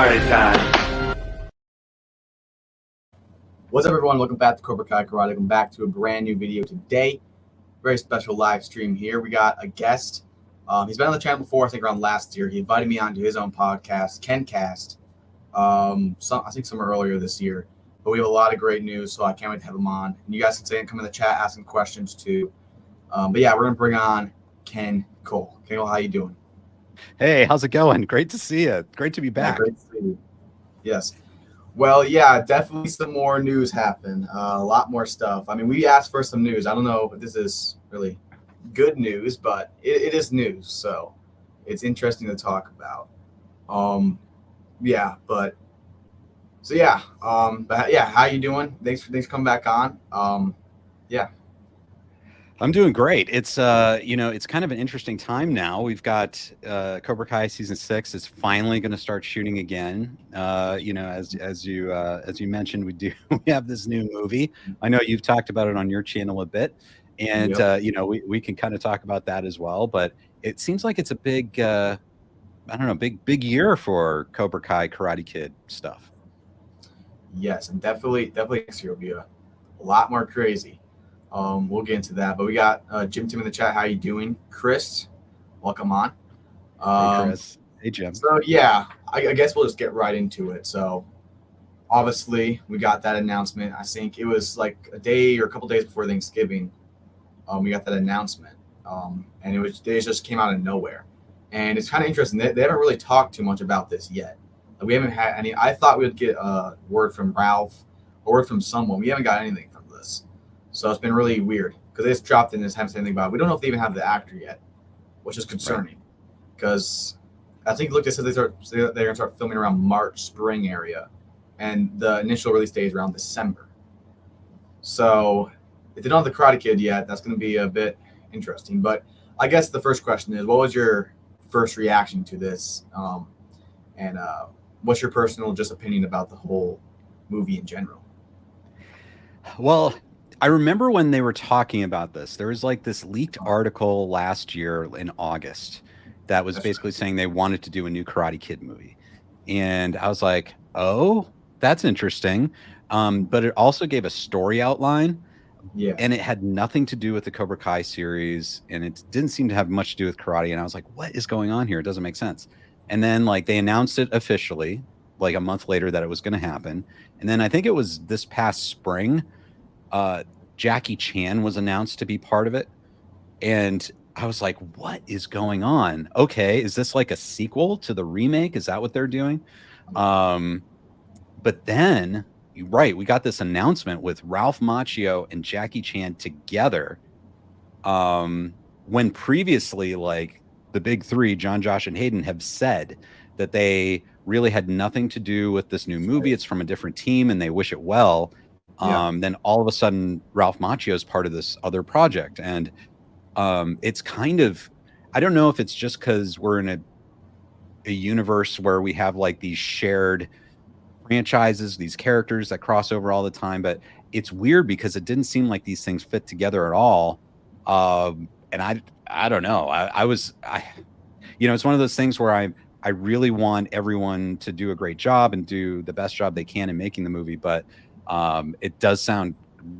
Karate time. What's up, everyone? Welcome back to Cobra Karate. Welcome back to a brand new video today. Very special live stream here. We got a guest. He's been on the channel before, I think around last year. He invited me onto his own podcast, KenCast. I think somewhere earlier this year. But we have a lot of great news, so I can't wait to have him on. And you guys can say and come in the chat, ask some questions too. But yeah, we're gonna bring on Ken Cole. Ken Cole, how you doing? Hey, how's it going? Great to see you. Great to be back. Yeah, great to see you. Yes. Well, yeah, definitely some more news happened. A lot more stuff. I mean, we asked for some news. I don't know if this is really good news, but it is news, so it's interesting to talk about. But how you doing? Thanks for coming back on. I'm doing great. It's it's kind of an interesting time now. We've got Cobra Kai season 6 is finally going to start shooting again. As you mentioned, we have this new movie. I know you've talked about it on your channel a bit, and yep. We can kind of talk about that as well. But it seems like it's a big big year for Cobra Kai Karate Kid stuff. Yes, and definitely next year will be a lot more crazy. We'll get into that, but we got Jim Tim in the chat. How you doing? Chris, welcome on. Hey, Chris. Hey, Jim. So yeah, I guess we'll just get right into it. So obviously we got that announcement. I think it was like a day or a couple days before Thanksgiving. We got that announcement, and they just came out of nowhere. And it's kind of interesting. They haven't really talked too much about this yet. We haven't had any. I thought we would get a word from Ralph, a word from someone. We haven't got anything from this. So it's been really weird because they just dropped in this, haven't said anything about it. We don't know if they even have the actor yet, which is concerning. Because I think they said they're going to start filming around March, spring area, and the initial release date is around December. So if they don't have the Karate Kid yet, that's going to be a bit interesting. But I guess the first question is, what was your first reaction to this? And what's your personal opinion about the whole movie in general? Well, I remember when they were talking about this, there was like this leaked article last year in August that was basically saying they wanted to do a new Karate Kid movie. And I was like, oh, that's interesting. But it also gave a story outline. Yeah. And it had nothing to do with the Cobra Kai series. And it didn't seem to have much to do with karate. And I was like, what is going on here? It doesn't make sense. And then like they announced it officially like a month later that it was going to happen. And then I think it was this past spring, Jackie Chan was announced to be part of it. And I was like, what is going on? Okay, is this like a sequel to the remake? Is that what they're doing? But then, right, we got this announcement with Ralph Macchio and Jackie Chan together. When previously, like the big three, John, Josh, and Hayden, have said that they really had nothing to do with this new movie. It's from a different team and they wish it well. Then all of a sudden Ralph Macchio is part of this other project. And it's kind of, I don't know if it's just because we're in a universe where we have like these shared franchises, these characters that cross over all the time, but it's weird because it didn't seem like these things fit together at all. And I don't know. It's one of those things where I really want everyone to do a great job and do the best job they can in making the movie, but it does sound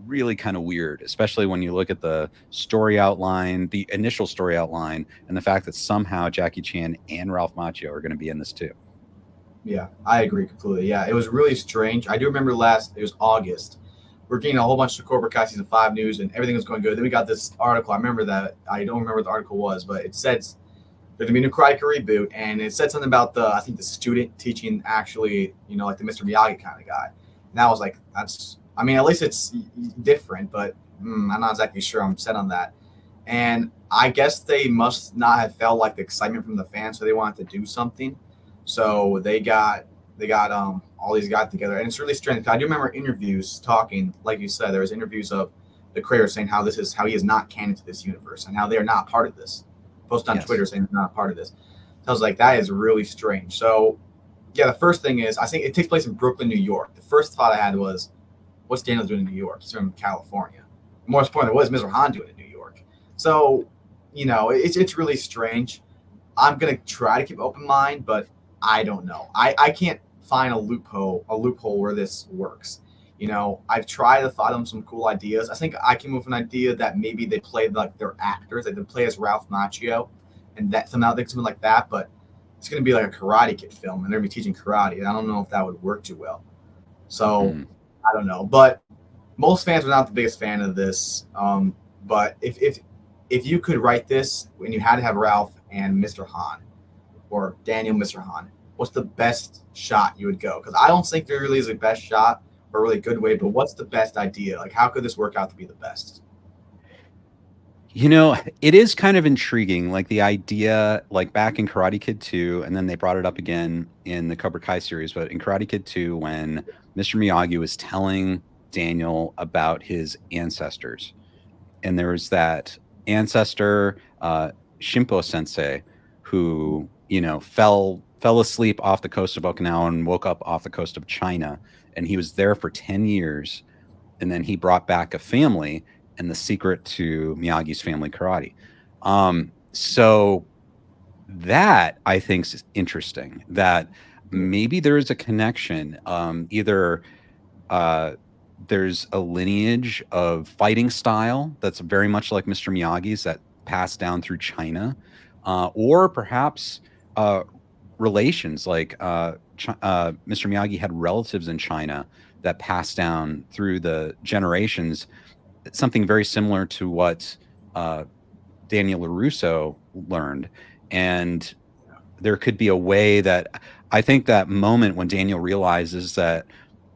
really kind of weird, especially when you look at the story outline, the initial story outline, and the fact that somehow Jackie Chan and Ralph Macchio are going to be in this too. Yeah, I agree completely. Yeah, it was really strange. I do remember it was August. We're getting a whole bunch of Cobra Kai season 5 news and everything was going good. Then we got this article. I remember that. I don't remember what the article was, but it said there's going to be a new Karate Kid reboot, and it said something about the student teaching actually, like the Mr. Miyagi kind of guy. And I was like, at least it's different, but I'm not exactly sure I'm set on that. And I guess they must not have felt like the excitement from the fans, so they wanted to do something. So they got all these guys together, and it's really strange. I do remember interviews talking, like you said, there was interviews of the creator saying how he is not canon to this universe and how they are not part of this. Posted on Twitter saying they're not part of this. So I was like, that is really strange. So yeah, the first thing is I think it takes place in Brooklyn, New York. The first thought I had was, what's Daniel doing in New York? He's from California. More importantly, what is Mr. Han doing in New York? So, it's really strange. I'm gonna try to keep an open mind, but I don't know. I can't find a loophole where this works. You know, I've tried to find them some cool ideas. I think I came up with an idea that maybe they played like their actors, like they play as Ralph Macchio, and that somehow they something like that. But it's going to be like a Karate Kid film, and they're going to be teaching karate. And I don't know if that would work too well. So I don't know. But most fans are not the biggest fan of this. But if you could write this and you had to have Ralph and Mr. Han or Daniel Mr. Han, what's the best shot you would go? Because I don't think there really is a best shot or a really good way, but what's the best idea? Like, how could this work out to be the best? You know, it is kind of intriguing, like the idea, like back in Karate Kid 2, and then they brought it up again in the Cobra Kai series, but in Karate Kid 2, when Mr. Miyagi was telling Daniel about his ancestors, and there was that ancestor, Shimpo Sensei, who, you know, fell asleep off the coast of Okinawa and woke up off the coast of China, and he was there for 10 years, and then he brought back a family and the secret to Miyagi's family karate. So that I think is interesting, that maybe there is a connection. Either there's a lineage of fighting style that's very much like Mr. Miyagi's that passed down through China, or perhaps relations like Mr. Miyagi had relatives in China that passed down through the generations, something very similar to what Daniel LaRusso learned. And there could be a way that I think that moment when Daniel realizes that,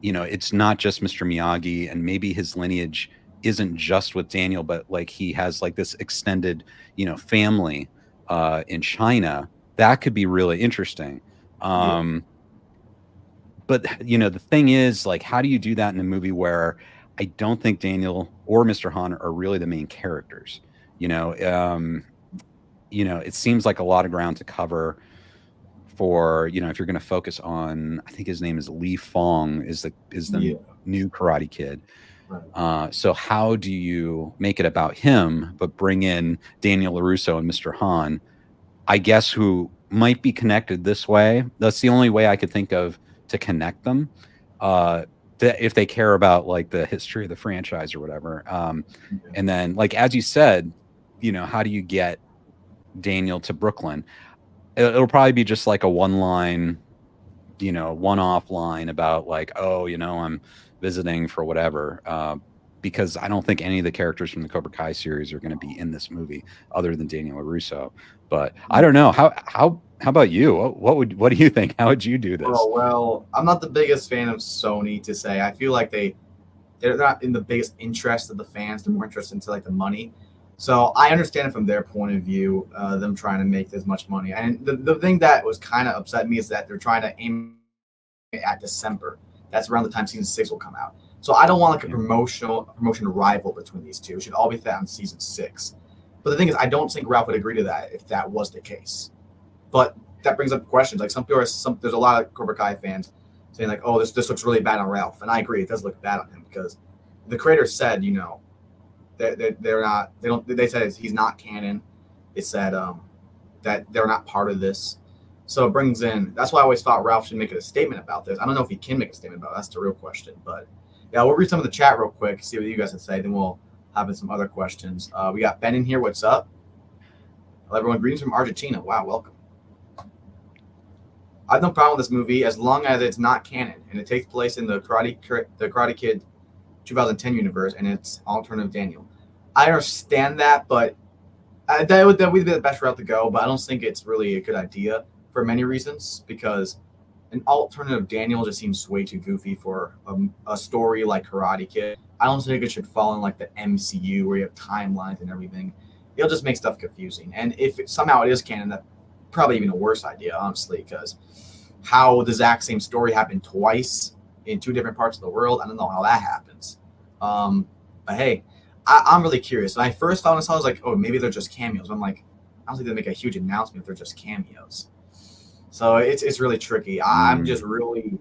you know, it's not just Mr. Miyagi, and maybe his lineage isn't just with Daniel, but like he has like this extended, you know, family in China. That could be really interesting. But, you know, the thing is, like, how do you do that in a movie where I don't think Daniel or Mr. Han are really the main characters? You know, it seems like a lot of ground to cover for, you know, if you're going to focus on, I think his name is Li Fong, is the new Karate Kid. Right. So how do you make it about him, but bring in Daniel LaRusso and Mr. Han, I guess, who might be connected this way? That's the only way I could think of to connect them, if they care about like the history of the franchise or whatever. And then, like, as you said, you know, how do you get Daniel to Brooklyn? It'll probably be just like a one-off line about like, oh, you know, I'm visiting for whatever, because I don't think any of the characters from the Cobra Kai series are going to be in this movie other than Daniel LaRusso. But I don't know. How about you? What do you think? How would you do this? Oh, well, I'm not the biggest fan of Sony to say. I feel like they're not in the biggest interest of the fans. They're more interested into like the money. So I understand it from their point of view, them trying to make as much money. And the thing that was kind of upset me is that they're trying to aim at December. That's around the time season 6 will come out. So I don't want like a promotion rival between these two. It should all be set on season 6. But the thing is, I don't think Ralph would agree to that if that was the case. But that brings up questions. Like there's a lot of Cobra Kai fans saying like, oh, this looks really bad on Ralph. And I agree, it does look bad on him because the creator said, you know, they said he's not canon. They said that they're not part of this. So it brings in, that's why I always thought Ralph should make a statement about this. I don't know if he can make a statement about it. That's the real question. But yeah, we'll read some of the chat real quick, see what you guys have to say. Then we'll have in some other questions. We got Ben in here. What's up? Hello, everyone. Greetings from Argentina. Wow, welcome. I have no problem with this movie as long as it's not canon and it takes place in the Karate Kid 2010 universe and it's alternative Daniel. I understand that, but that would be the best route to go. But I don't think it's really a good idea for many reasons, because an alternative Daniel just seems way too goofy for a story like Karate Kid. I don't think it should fall in like the MCU where you have timelines and everything. It'll just make stuff confusing. And if somehow it is canon, that's probably even a worse idea, honestly, because how the exact same story happened twice in 2 different parts of the world, I don't know how that happens. But hey, I'm really curious. When I first found this, I was like, oh, maybe they're just cameos. I'm like, I don't think they make a huge announcement if they're just cameos. So it's really tricky. I'm just really,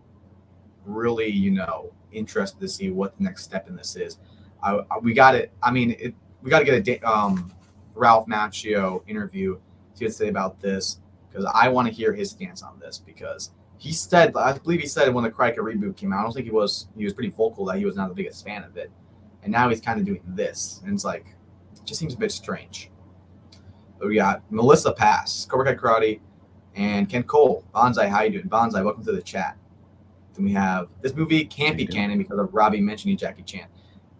really, you know, interested to see what the next step in this is. We got it. I mean, we got to get a Ralph Macchio interview to say about this, because I want to hear his stance on this, because he said, I believe he said when the Karate Kid reboot came out, I don't think he was pretty vocal that he was not the biggest fan of it. And now he's kind of doing this. And it's like, it just seems a bit strange. But we got Melissa Pass, Cobra Kai Karate, and Ken Cole. Bonsai, how you doing? Bonsai, welcome to the chat. Then we have, this movie can't be canon because of Robbie mentioning Jackie Chan.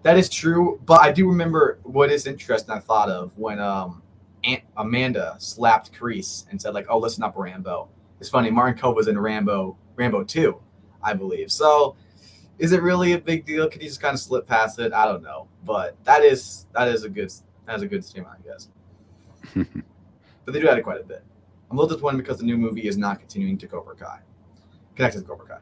That is true, but I do remember what is interesting I thought of when Aunt Amanda slapped Kreese and said, like, oh, listen up, Rambo. It's funny, Martin Cove was in Rambo 2, I believe. So is it really a big deal? Could he just kind of slip past it? I don't know. But that is a good statement, I guess. But they do that quite a bit. I'm a little disappointed because the new movie is not continuing to Cobra Kai. Connected to Cobra Kai.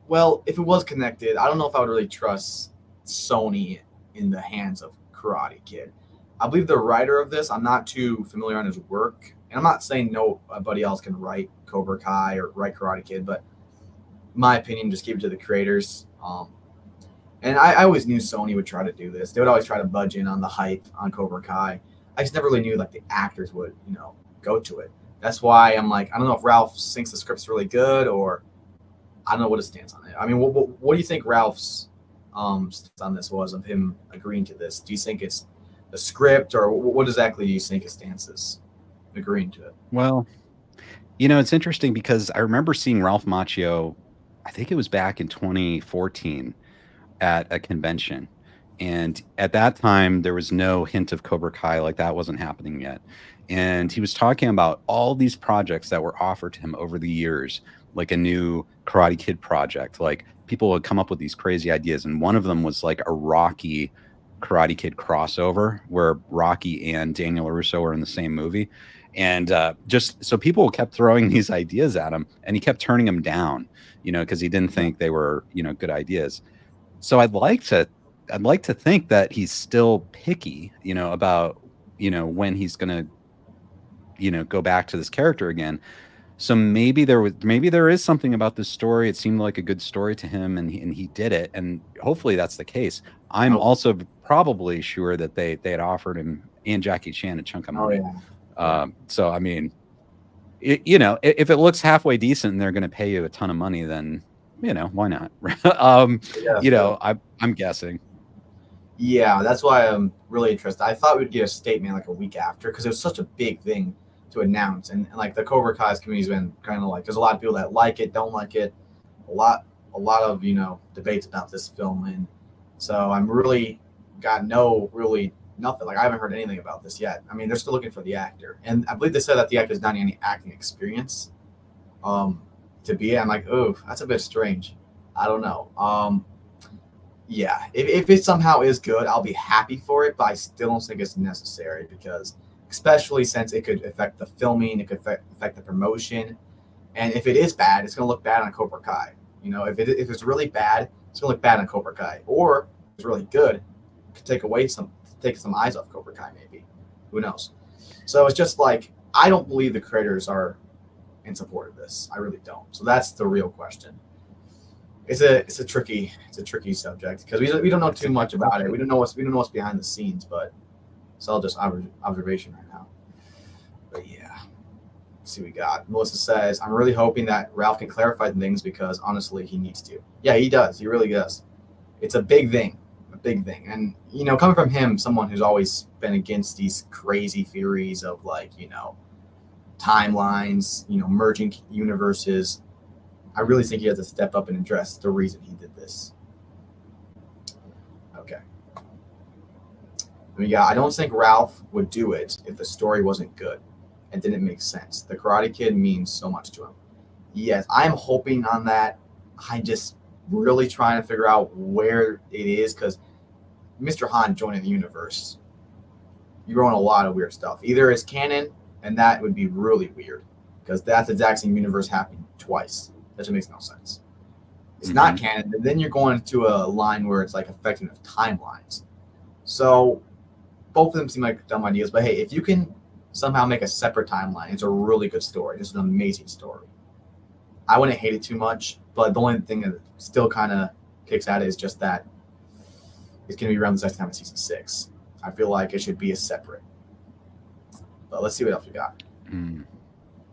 Well, if it was connected, I don't know if I would really trust Sony in the hands of Karate Kid. I believe the writer of this, I'm not too familiar on his work. And I'm not saying nobody else can write Cobra Kai or write Karate Kid, but in my opinion, just keep it to the creators. And I always knew Sony would try to do this. They would always try to budge in on the hype on Cobra Kai. I just never really knew like the actors would, go to it. That's why I'm like, I don't know if Ralph thinks the script's really good or I don't know what his stance on it. I mean, what do you think Ralph's stance on this was of him agreeing to this? Do you think it's the script or what exactly do you think his stance is agreeing to it? Well, it's interesting because I remember seeing Ralph Macchio, I think it was back in 2014 at a convention. And at that time, there was no hint of Cobra Kai, like that wasn't happening yet. And he was talking about all these projects that were offered to him over the years, like a new Karate Kid project. Like people would come up with these crazy ideas. And one of them was like a Rocky Karate Kid crossover where Rocky and Daniel LaRusso were in the same movie. And just so people kept throwing these ideas at him and he kept turning them down, because he didn't think they were, good ideas. So I'd like to think that he's still picky, about, when he's going to, go back to this character again. So maybe there is something about this story. It seemed like a good story to him and he did it. And hopefully that's the case. I'm also probably sure that they had offered him and Jackie Chan a chunk of money. So, I mean, if it looks halfway decent and they're going to pay you a ton of money, then, why not? I'm guessing. Yeah, that's why I'm really interested. I thought we'd get a statement like a week after because it was such a big thing to announce. And like the Cobra Kai's community's been kind of like, there's a lot of people that like it, don't like it. A lot of, debates about this film. And so I'm really got nothing. Like I haven't heard anything about this yet. I mean, they're still looking for the actor. And I believe they said that the actor's not any acting experience to be it. I'm like, oh, that's a bit strange. I don't know. Yeah, if it somehow is good, I'll be happy for it, but I still don't think it's necessary because especially since it could affect the filming, it could affect the promotion. And if it is bad, it's going to look bad on Cobra Kai. If it's really bad, it's going to look bad on Cobra Kai. Or if it's really good, it could take some eyes off Cobra Kai maybe. Who knows? So it's just like, I don't believe the creators are in support of this. I really don't. So that's the real question. It's a tricky subject because we don't know too much about it. We don't know what's behind the scenes, but it's all just observation right now. But yeah, let's see what we got. Melissa says, I'm really hoping that Ralph can clarify things because honestly he needs to. Yeah, he does. He really does. It's a big thing. And coming from him, someone who's always been against these crazy theories of like, timelines, merging universes. I really think he has to step up and address the reason he did this. Okay. I don't think Ralph would do it if the story wasn't good and didn't make sense. The Karate Kid means so much to him. Yes, I'm hoping on that. I just really trying to figure out where it is because Mr. Han joining the universe, you're on a lot of weird stuff. Either it's canon, and that would be really weird because that's the exact same universe happening twice. That just makes no sense. It's not canon, and then you're going to a line where it's like affecting the timelines. So both of them seem like dumb ideas, but hey, if you can somehow make a separate timeline, it's a really good story. It's an amazing story. I wouldn't hate it too much, but the only thing that still kind of kicks at it is just that it's going to be around the second time of season 6. I feel like it should be a separate. But let's see what else we got.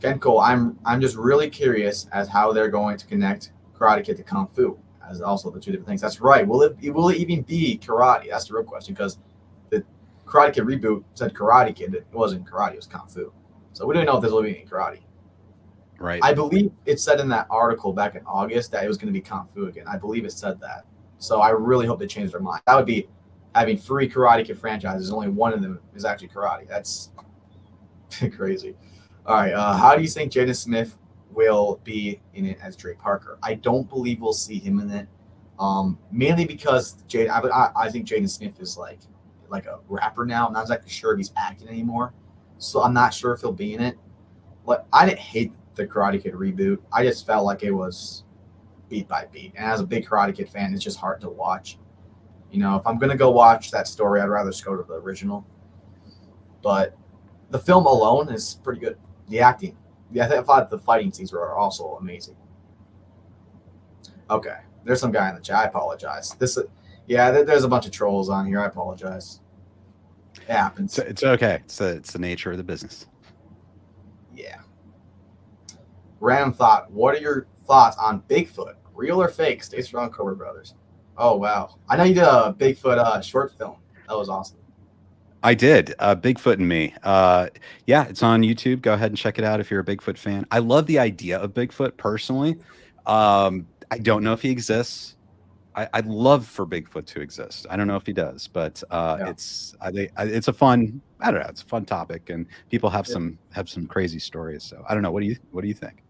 Kenko, I'm just really curious as how they're going to connect Karate Kid to Kung Fu as also the two different things. That's right. Will it even be karate? That's the real question because the Karate Kid reboot said Karate Kid. It wasn't karate. It was Kung Fu. So we don't know if there's will be any karate. Right. I believe it said in that article back in August that it was going to be Kung Fu again. I believe it said that. So I really hope they change their mind. That would be having 3 Karate Kid franchises. Only one of them is actually karate. That's crazy. All right. How do you think Jaden Smith will be in it as Trey Parker? I don't believe we'll see him in it. Mainly because I think Jaden Smith is like a rapper now. I'm not exactly sure if he's acting anymore, so I'm not sure if he'll be in it. But I didn't hate the Karate Kid reboot. I just felt like it was beat by beat, and as a big Karate Kid fan, it's just hard to watch. You know, if I'm gonna go watch that story, I'd rather just go to the original. But the film alone is pretty good. The acting, yeah, I thought the fighting scenes were also amazing. Okay, there's some guy in the chat. I apologize. There's a bunch of trolls on here. I apologize. It happens. It's okay. It's the nature of the business. Yeah. Random thought. What are your thoughts on Bigfoot? Real or fake? Stay strong, Cobra Brothers. Oh wow! I know you did a Bigfoot short film. That was awesome. I did. Bigfoot and Me. Yeah, it's on YouTube. Go ahead and check it out if you're a Bigfoot fan. I love the idea of Bigfoot personally. I don't know if he exists. I'd love for Bigfoot to exist. I don't know if he does, but it's a fun. I don't know. It's a fun topic, and people have some crazy stories. So I don't know. What do you think?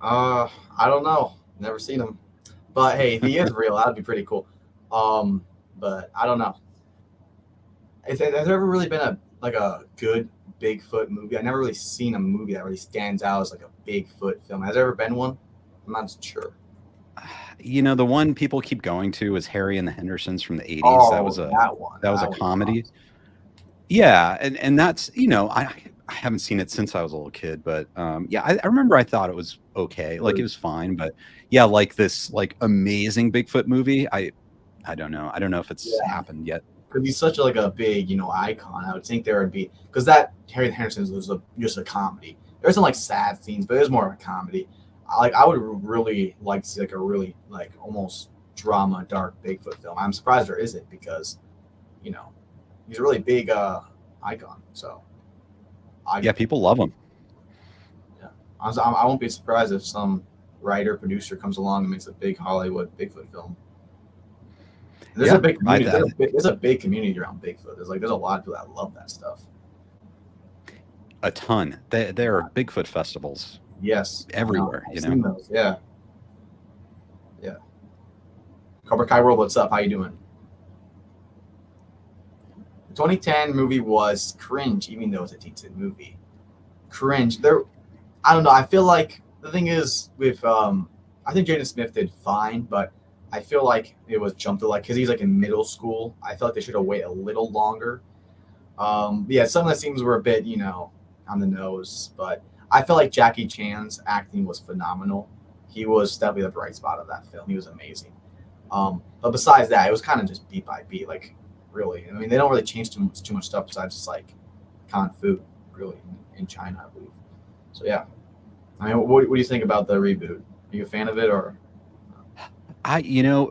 I don't know. Never seen him, but hey, if he is real, that'd be pretty cool. But I don't know. Has there ever really been a good Bigfoot movie? I've never really seen a movie that really stands out as like a Bigfoot film. Has there ever been one? I'm not sure. You know, the one people keep going to is Harry and the Hendersons from the 80s. Oh, that was a comedy. Awesome. Yeah, and that's, you know, I haven't seen it since I was a little kid, but yeah, I remember I thought it was okay. Like it was fine, but yeah, like this like amazing Bigfoot movie, I don't know. I don't know if it's happened yet. Because he's such a big, icon. I would think there would be, because that Harry and the Hendersons was just a comedy. There's some like sad scenes, but it was more of a comedy. I would really like to see like a really like almost drama dark Bigfoot film. I'm surprised there isn't because, he's a really big icon. So people love him. Yeah, I won't be surprised if some writer producer comes along and makes a big Hollywood Bigfoot film. There's a big community. There's a big community around Bigfoot. There's a lot of people that love that stuff. A ton. There are Bigfoot festivals. Yes, everywhere. I've seen those. Yeah. Cobra Kai World, what's up? How you doing? The 2010 movie was cringe, even though it's a decent movie. Cringe. I don't know. I feel like the thing is with I think Jaden Smith did fine, but I feel like it was jumped to because he's like in middle school. I felt like they should have waited a little longer. Yeah, some of the scenes were a bit, on the nose, but I felt like Jackie Chan's acting was phenomenal. He was definitely the bright spot of that film. He was amazing. But besides that, it was kind of just beat by beat. Like, really, I mean, they don't really change too much stuff besides just like Kung Fu, really, in China, I believe. So yeah, I mean, what do you think about the reboot? Are you a fan of it or?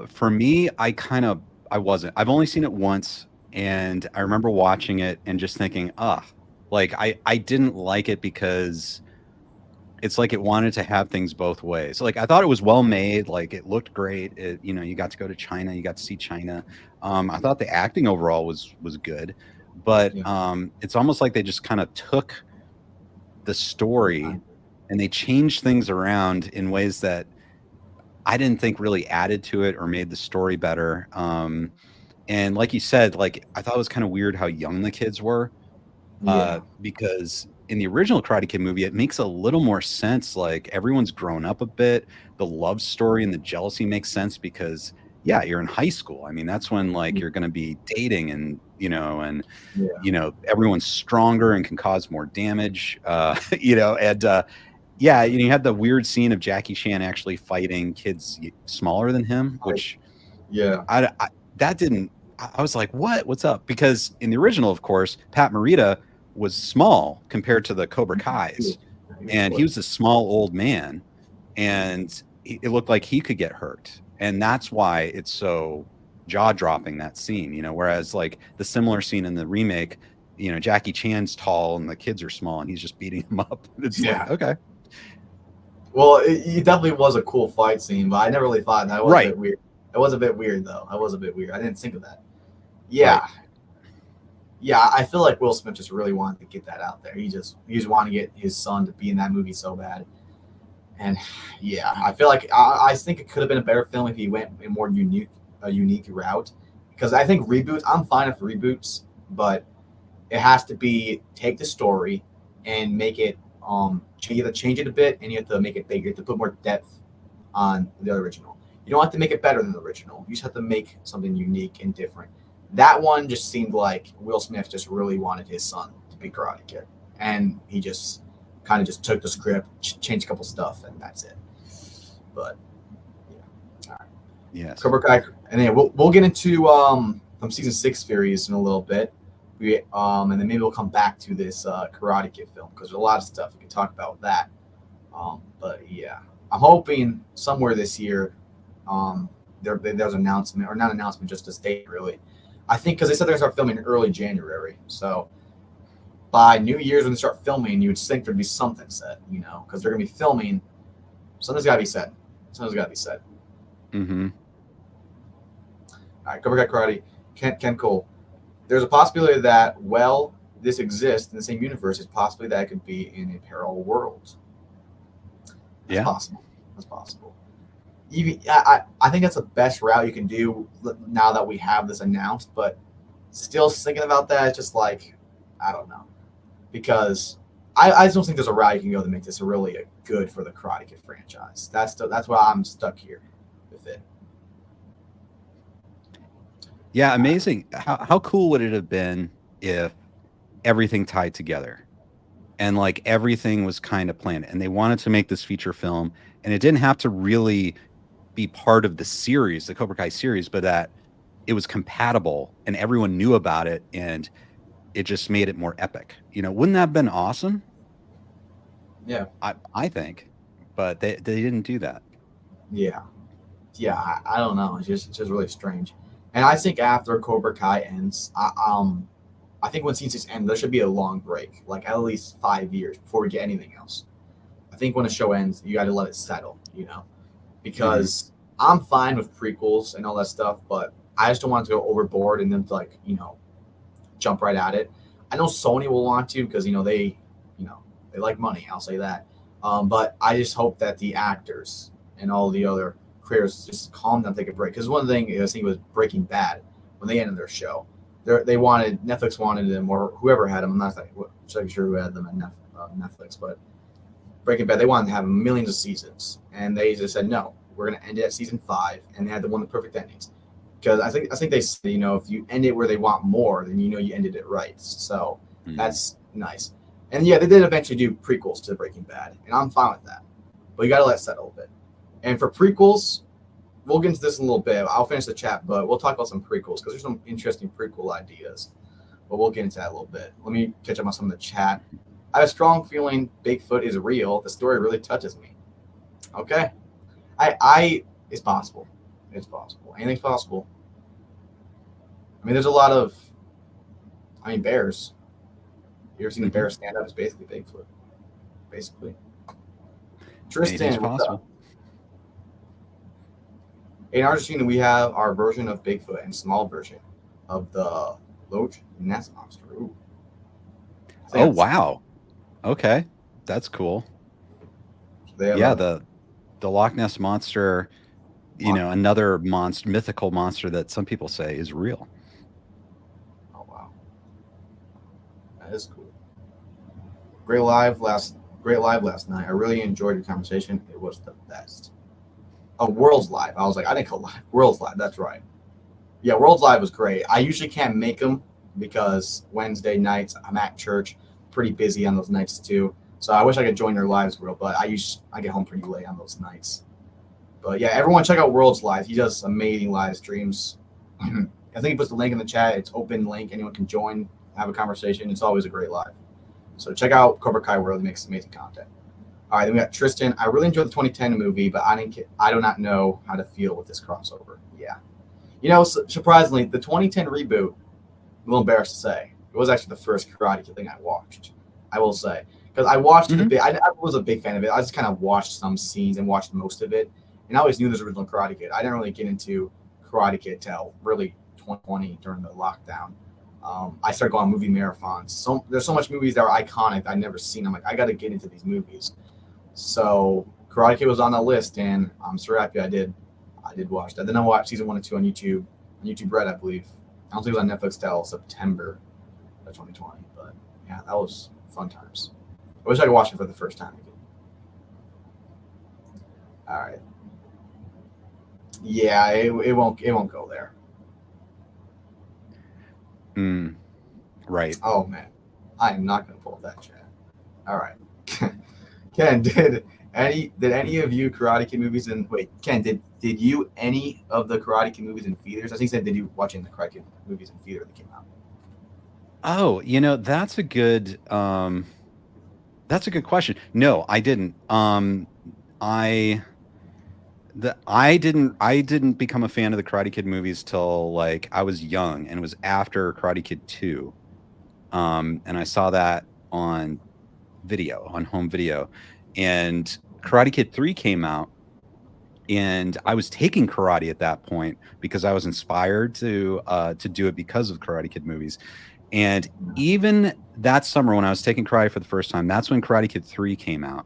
For me, I wasn't. I've only seen it once, and I remember watching it and just thinking, like I didn't like it because it's like it wanted to have things both ways. Like I thought it was well made, like it looked great. You got to go to China, you got to see China. I thought the acting overall was good, but it's almost like they just kind of took the story and they changed things around in ways that I didn't think really added to it or made the story better. And like you said, like I thought it was kind of weird how young the kids were, because in the original Karate Kid movie, it makes a little more sense. Like everyone's grown up a bit. The love story and the jealousy makes sense because you're in high school. I mean, that's when like you're going to be dating and, everyone's stronger and can cause more damage, you had the weird scene of Jackie Chan actually fighting kids smaller than him, which I was like, what's up? Because in the original, of course, Pat Morita was small compared to the Cobra Kais. and he was a small old man, and it looked like he could get hurt, and that's why it's so jaw-dropping, that scene, whereas like the similar scene in the remake, Jackie Chan's tall and the kids are small and he's just beating them up. It's like, okay. Well, it definitely was a cool fight scene, but I never really thought that was a bit weird. It was a bit weird, though. I didn't think of that. Yeah. Right. Yeah, I feel like Will Smith just really wanted to get that out there. He just wanted to get his son to be in that movie so bad. And yeah, I feel like I think it could have been a better film if he went a more unique route. Because I think reboots, I'm fine with reboots, but it has to be take the story and make it you have to change it a bit, and you have to make it bigger. You have to put more depth on the original. You don't have to make it better than the original. You just have to make something unique and different. That one just seemed like Will Smith just really wanted his son to be Karate Kid, and he just kind of just took the script, changed a couple stuff, and that's it. But yeah, all right. Yes. Cobra Kai, and then we'll get into some season 6 theories in a little bit. And then maybe we'll come back to this Karate Kid film because there's a lot of stuff we can talk about with that. But yeah, I'm hoping somewhere this year there's an announcement, or not an announcement, just a date really. I think because they said they're going to start filming in early January. So by New Year's when they start filming, you would think there'd be something set, because they're going to be filming. Something's got to be said. Mm-hmm. All right, Cobra Kai Karate, Ken Cole. There's a possibility that, this exists in the same universe as possibly that it could be in a parallel world. That's possible. Even I think that's the best route you can do now that we have this announced, but still thinking about that, it's just like, I don't know. Because I just don't think there's a route you can go to make this really good for the Karate Kid franchise. That's why I'm stuck here with it. Yeah, amazing. How cool would it have been if everything tied together and like everything was kind of planned, and they wanted to make this feature film, and it didn't have to really be part of the series, the Cobra Kai series, but that it was compatible and everyone knew about it, and it just made it more epic. Wouldn't that have been awesome? Yeah, I think, but they didn't do that. Yeah, I don't know. It's just really strange. And I think after Cobra Kai ends, I think when season 6 ends, there should be a long break, like at least 5 years before we get anything else. I think when a show ends, you got to let it settle, because I'm fine with prequels and all that stuff, but I just don't want to go overboard and then to jump right at it. I know Sony will want to because they like money. I'll say that. But I just hope that the actors and all the other creators just calm down, take a break. Because one thing I think was Breaking Bad when they ended their show. Netflix wanted them, or whoever had them. I'm not sure who had them at Netflix, but Breaking Bad, they wanted to have millions of seasons, and they just said no, we're going to end it at season 5, and they had one of the perfect endings. Because I think they said, if you end it where they want more, then you ended it right. So that's nice. And yeah, they did eventually do prequels to Breaking Bad, and I'm fine with that. But you got to let it settle a bit. And for prequels, we'll get into this in a little bit. I'll finish the chat, but we'll talk about some prequels because there's some interesting prequel ideas. But we'll get into that a little bit. Let me catch up on some of the chat. I have a strong feeling Bigfoot is real. The story really touches me. Okay. It's possible. It's possible. Anything's possible. I mean, there's a lot of, bears. You ever seen a bear stand up? It's basically Bigfoot. Basically. Tristan, what's up? In Argentina, we have our version of Bigfoot and small version of the Loch Ness Monster. Ooh. Oh, wow. Okay. That's cool. Yeah, the Loch Ness Monster, another mythical monster that some people say is real. Oh, wow. That is cool. Great live last night. I really enjoyed your conversation. It was the best. Oh, World's Live. I was like, I didn't call live. World's Live. That's right. Yeah, World's Live was great. I usually can't make them because Wednesday nights I'm at church, pretty busy on those nights too. So I wish I could join their lives, World, but I get home pretty late on those nights. But yeah, everyone check out World's Live. He does amazing live streams. I think he puts the link in the chat. It's open link. Anyone can join, have a conversation. It's always a great live. So check out Cobra Kai World. He makes amazing content. All right, then we got Tristan. I really enjoyed the 2010 movie, but I do not know how to feel with this crossover. Yeah, surprisingly, the 2010 reboot. A little embarrassed to say, it was actually the first Karate Kid thing I watched. I will say, because I watched it a bit. I was a big fan of it. I just kind of watched some scenes and watched most of it, and I always knew this original Karate Kid. I didn't really get into Karate Kid till really 2020 during the lockdown. I started going on movie marathons. So there's so much movies that are iconic I'd never seen. I'm like, I got to get into these movies. So Karate Kid was on the list, and I'm so happy I did. I did watch that. Then I watched season 1 and 2 on YouTube Red, I believe. I don't think it was on Netflix till September of 2020, but yeah, that was fun times. I wish I could watch it for the first time again. All right. Yeah, it won't go there. Right. Oh man, I am not going to pull up that chat. All right. Ken, did any of you Karate Kid movies in Ken, did you any of the Karate Kid movies in theaters? I think you said, did you watching the Karate Kid movies in theater that came out? Oh, that's a good question. No, I didn't. I didn't become a fan of the Karate Kid movies till like I was young, and it was after Karate Kid 2. And I saw that on home video, and Karate Kid 3 came out, and I was taking karate at that point because I was inspired to do it because of Karate Kid movies. And even that summer when I was taking karate for the first time, that's when Karate Kid 3 came out,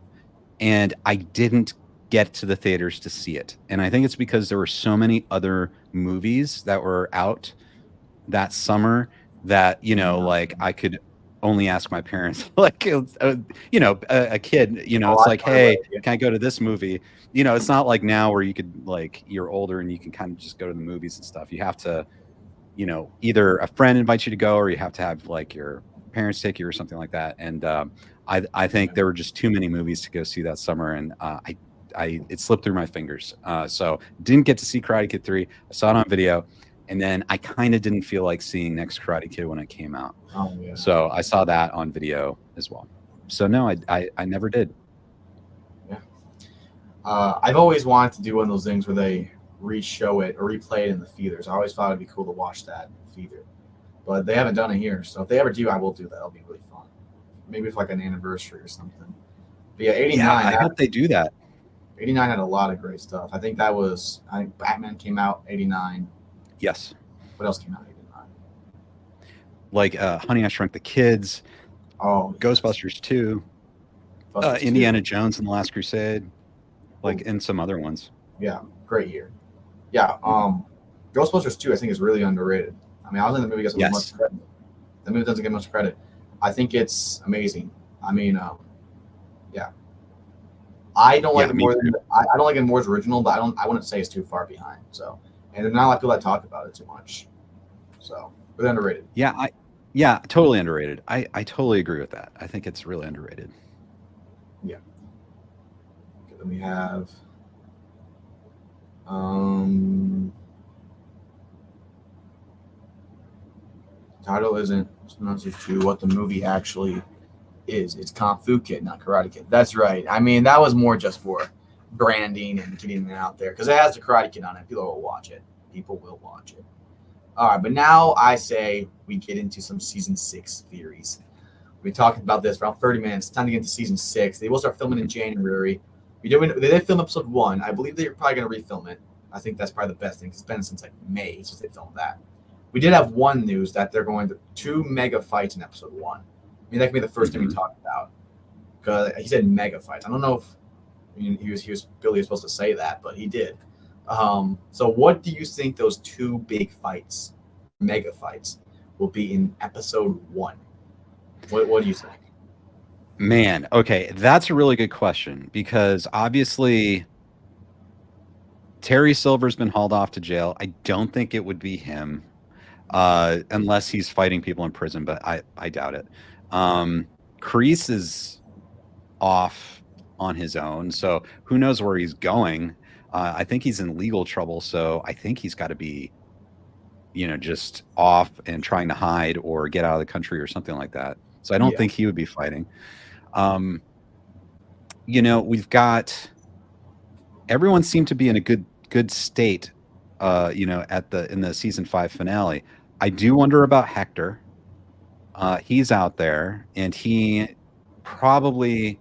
and I didn't get to the theaters to see it. And I think it's because there were so many other movies that were out that summer that, like I could only ask my parents, like, a kid, it's like, hey, can I go to this movie? It's not like now where you could, like, you're older and you can kind of just go to the movies and stuff. You have to, either a friend invites you to go, or you have to have like your parents take you or something like that. And I think there were just too many movies to go see that summer, and it slipped through my fingers. So didn't get to see Karate Kid 3. I saw it on video, and then I kind of didn't feel like seeing Next Karate Kid when it came out. Oh, yeah. So I saw that on video as well. So no, I never did. Yeah. I've always wanted to do one of those things where they re-show it or replay it in the theaters. I always thought it'd be cool to watch that in the theater, but they haven't done it here. So if they ever do, I will do that. It'll be really fun. Maybe for like an anniversary or something. But yeah, 89. Yeah, I hope they do that. 89 had a lot of great stuff. I think Batman came out 89. Yes. What else came out in 89? Like Honey, I Shrunk the Kids. Oh, Ghostbusters 2. Indiana Jones and the Last Crusade. And some other ones. Yeah, great year. Yeah, Ghostbusters 2 I think is really underrated. I mean, I don't think the movie gets much credit. The movie doesn't get much credit. I think it's amazing. I mean, yeah. I don't like it more than I don't like it more as original, but I wouldn't say it's too far behind. So, and there's not a lot of people that talk about it too much. So, really underrated. Yeah, totally underrated. I totally agree with that. I think it's really underrated. Yeah. Okay, then we have title isn't to what the movie actually is. It's Kung Fu Kid, not Karate Kid. That's right. I mean, that was more just for branding and getting it out there because it has the Karate Kid on it. People will watch it. All right, but now I say we get into some season 6 theories. We've been talking about this for around 30 minutes. It's time to get into season 6. They will start filming in January. They did film episode 1. I believe they're probably going to refilm it. I think that's probably the best thing. It's been since like May since they filmed that. We did have one news that they're going to 2 mega fights in episode 1. I mean, that could be the first thing we talked about. Because he said mega fights. I don't know if Billy was supposed to say that, but he did. So what do you think those 2 big fights, mega fights, will be in episode 1? What do you think? Man, okay, that's a really good question because obviously Terry Silver's been hauled off to jail. I don't think it would be him unless he's fighting people in prison, but I doubt it. Kreese is off on his own, so who knows where he's going. I think he's in legal trouble, so I think he's got to be, just off and trying to hide or get out of the country or something like that. So I don't think he would be fighting. we've got everyone seemed to be in a good state, in the season 5 finale. I do wonder about Hector. He's out there, and he probably,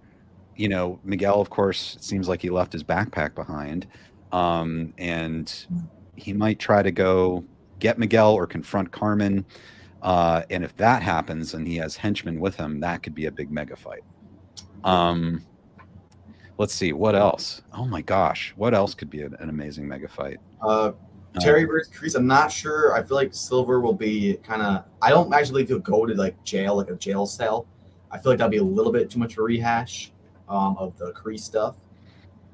Miguel, of course, it seems like he left his backpack behind, and he might try to go get Miguel or confront Carmen. And if that happens, and he has henchmen with him, that could be a big mega fight. Let's see what else. Oh my gosh, what else could be an amazing mega fight? Terry versus Kreese. I'm not sure. I feel like Silver will be kind of. I don't actually think he'll go to like jail, like a jail cell. I feel like that'd be a little bit too much of a rehash of the Kreese stuff.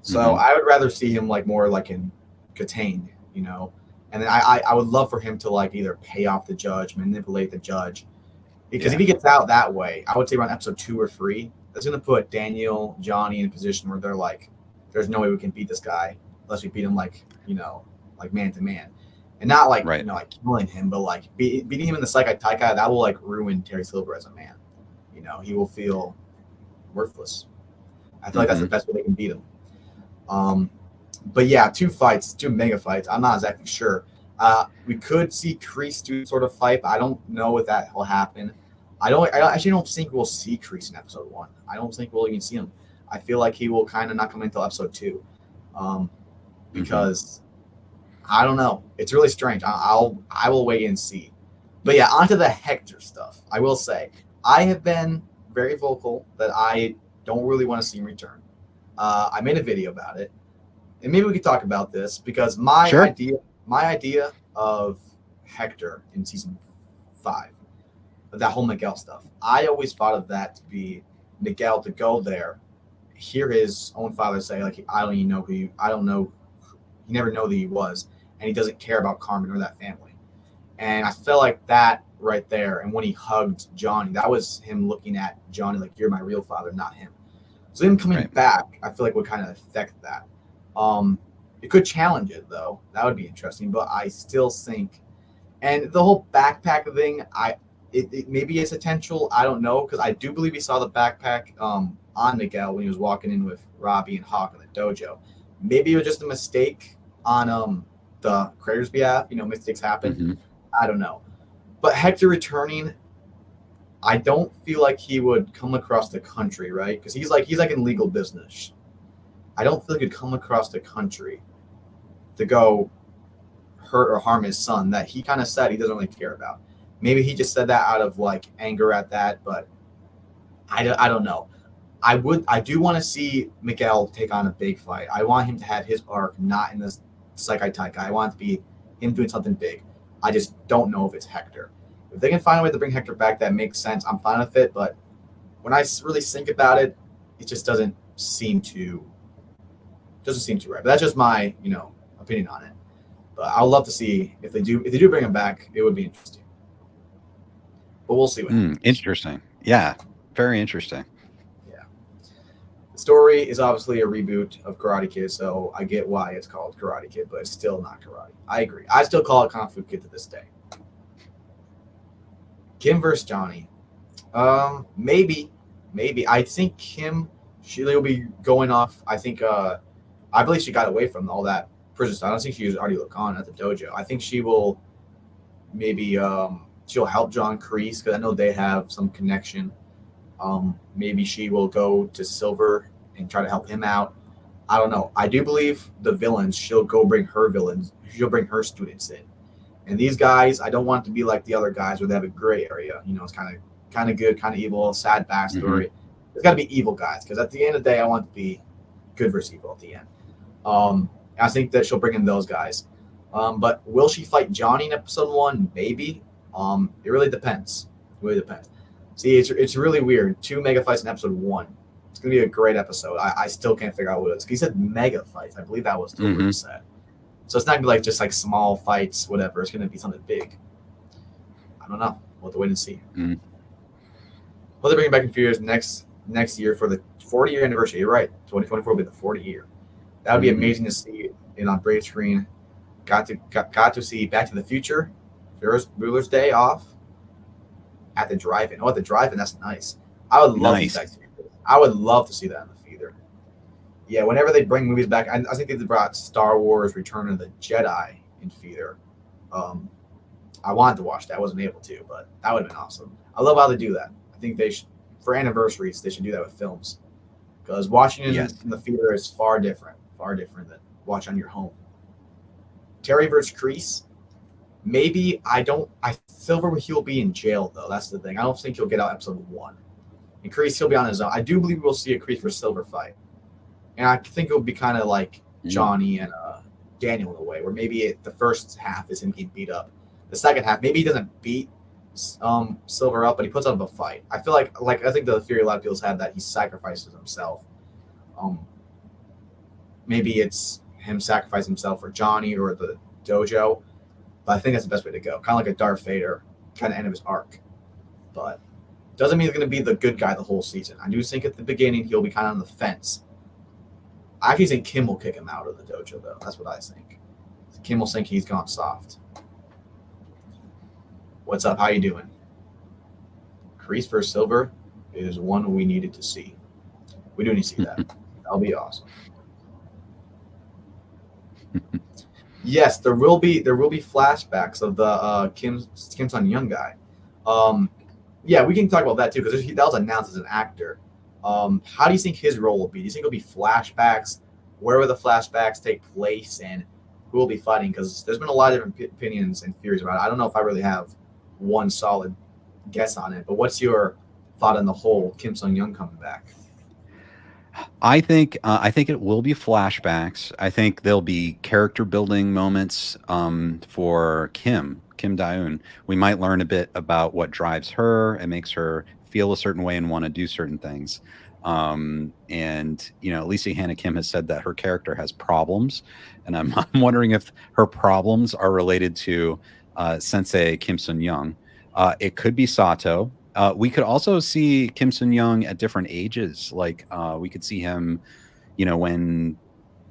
So I would rather see him like more like in contained, And then I would love for him to like either pay off the judge, manipulate the judge, because if he gets out that way, I would say around episode 2 or 3, that's going to put Daniel, Johnny in a position where they're like, there's no way we can beat this guy unless we beat him like man to man, and not like like killing him, but like beating him in the Psychic Taika. That will like ruin Terry Silver as a man. He will feel worthless. I feel like that's the best way they can beat him. But yeah, 2 mega fights. I'm not exactly sure. We could see Kreese do sort of fight, but I don't know if that will happen. I actually don't think we'll see Kreese in episode 1. I don't think we'll even see him. I feel like he will kind of not come until episode 2, because I don't know. It's really strange. I will wait and see. But yeah, onto the Hector stuff. I will say I have been very vocal that I don't really want to see him return. I made a video about it, and maybe we could talk about this because my idea of Hector in season 5, that whole Miguel stuff, I always thought of that to be Miguel to go there, hear his own father say like, I don't even know who you, I don't know, he never know who he was, and he doesn't care about Carmen or that family. And I felt like that right there. And when he hugged Johnny, that was him looking at Johnny like, you're my real father, not him. So him coming back, I feel like would kind of affect that. It could challenge it though. That would be interesting. But I still think, and the whole backpack thing, it maybe is potential. I don't know, because I do believe he saw the backpack on Miguel when he was walking in with Robbie and Hawk in the dojo. Maybe it was just a mistake on the creator's behalf. Mistakes happen. I don't know. But Hector returning, I don't feel like he would come across the country, right? Because he's like in legal business. I don't feel like he'd come across the country to go hurt or harm his son that he kind of said he doesn't really care about. Maybe he just said that out of like anger at that, but I don't know. I do want to see Miguel take on a big fight. I want him to have his arc, not in this Psychic Taika. I want it to be him doing something big. I just don't know if it's Hector. If they can find a way to bring Hector back, that makes sense. I'm fine with it. But when I really think about it, it just doesn't seem right. But that's just my opinion on it. But I'd love to see if they do bring him back. It would be interesting. But we'll see what happens. Interesting. Yeah, very interesting. Yeah. The story is obviously a reboot of Karate Kid, so I get why it's called Karate Kid, but it's still not karate. I agree. I still call it Kung Fu Kid to this day. Kim versus Johnny. Maybe. I think Kim, she'll be going off. I think, I believe she got away from all that prison stuff. I don't think she was already on at the dojo. I think she will maybe, she'll help John Kreese because I know they have some connection. Maybe she will go to Silver and try to help him out. I don't know. I do believe the villains, she'll go bring her villains. She'll bring her students in. And these guys, I don't want it to be like the other guys where they have a gray area. It's kind of good, kind of evil, sad backstory. There's got to be evil guys because at the end of the day, I want it to be good versus evil at the end. I think that she'll bring in those guys. But will she fight Johnny in episode 1? Maybe. It really depends. See, it's really weird. 2 mega fights in episode 1. It's gonna be a great episode. I still can't figure out what it is. He said mega fights. I believe that was the word he said. So it's not gonna be like just like small fights, whatever. It's gonna be something big. I don't know. We'll have to wait and see. Well, they're bringing back in few years next year for the 40-year anniversary. You're right. 2024 will be the 40 year. That would be amazing to see it on big screen. Got to see Back to the Future, Ferris Bueller's Day Off at the drive-in. Oh, at the drive-in, that's nice. I would love to see Back to the Future. I would love to see that in the theater. yeah, whenever they bring movies back, I think they brought Star Wars: Return of the Jedi in theater. Um, I wanted to watch that, I wasn't able to, but that would have been awesome. I love how they do that. I think they should, for anniversaries, they should do that with films because watching it Yes. in the theater is far different than watch on your home. Terry versus Crease. Maybe I don't. I Silver he'll be in jail though. That's the thing. I don't think he'll get out episode 1. And Crease he'll be on his own. I do believe we'll see a Crease versus Silver fight, and I think it'll be kind of like Johnny and Daniel in a way, where maybe the first half is him getting beat up. The second half, maybe he doesn't beat Silver up, but he puts up a fight. I feel like I think the theory a lot of people have that he sacrifices himself. Um, Maybe it's him sacrificing himself for Johnny or the dojo, but I think that's the best way to go. Kind of like a Darth Vader, kind of end of his arc. But doesn't mean he's going to be the good guy the whole season. I do think at the beginning he'll be kind of on the fence. I actually think Kim will kick him out of the dojo, though. That's what I think. Kim will think he's gone soft. What's up? How you doing? Crease versus Silver is one we needed to see. We do need to see that. That'll be awesome. Yes, there will be flashbacks of the Kim Sun Young guy. Yeah, we can talk about that too because that was announced as an actor. How do you think his role will be? Do you think it'll be flashbacks? Where will the flashbacks take place, and who will be fighting? Because there's been a lot of different opinions and theories about it. I don't know if I really have one solid guess on it, but what's your thought on the whole Kim Sun Young coming back? I think it will be flashbacks. I think there'll be character building moments for Kim Daeun. We might learn a bit about what drives her and makes her feel a certain way and want to do certain things. And Lisa Hannah Kim has said that her character has problems, and I'm wondering if her problems are related to Sensei Kim Sun Young. It could be Sato. We could also see Kim Sun Young at different ages. Like we could see him, when,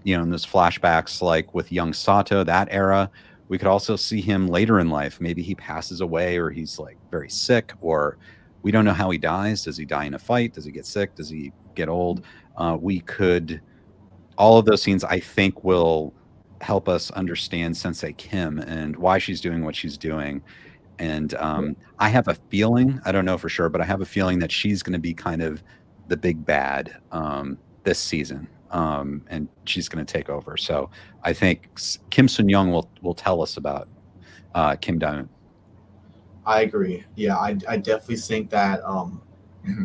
in those flashbacks, like with young Sato, that era. We could also see him later in life. Maybe he passes away or he's like very sick, or we don't know how he dies. Does he die in a fight? Does he get sick? Does he get old? All of those scenes, I think, will help us understand Sensei Kim and why she's doing what she's doing. And I have a feeling, I don't know for sure, but I have a feeling that she's going to be kind of the big bad this season, and she's going to take over. So I think Kim Sun Young will tell us about Kim Daeun. I agree. Yeah, I definitely think that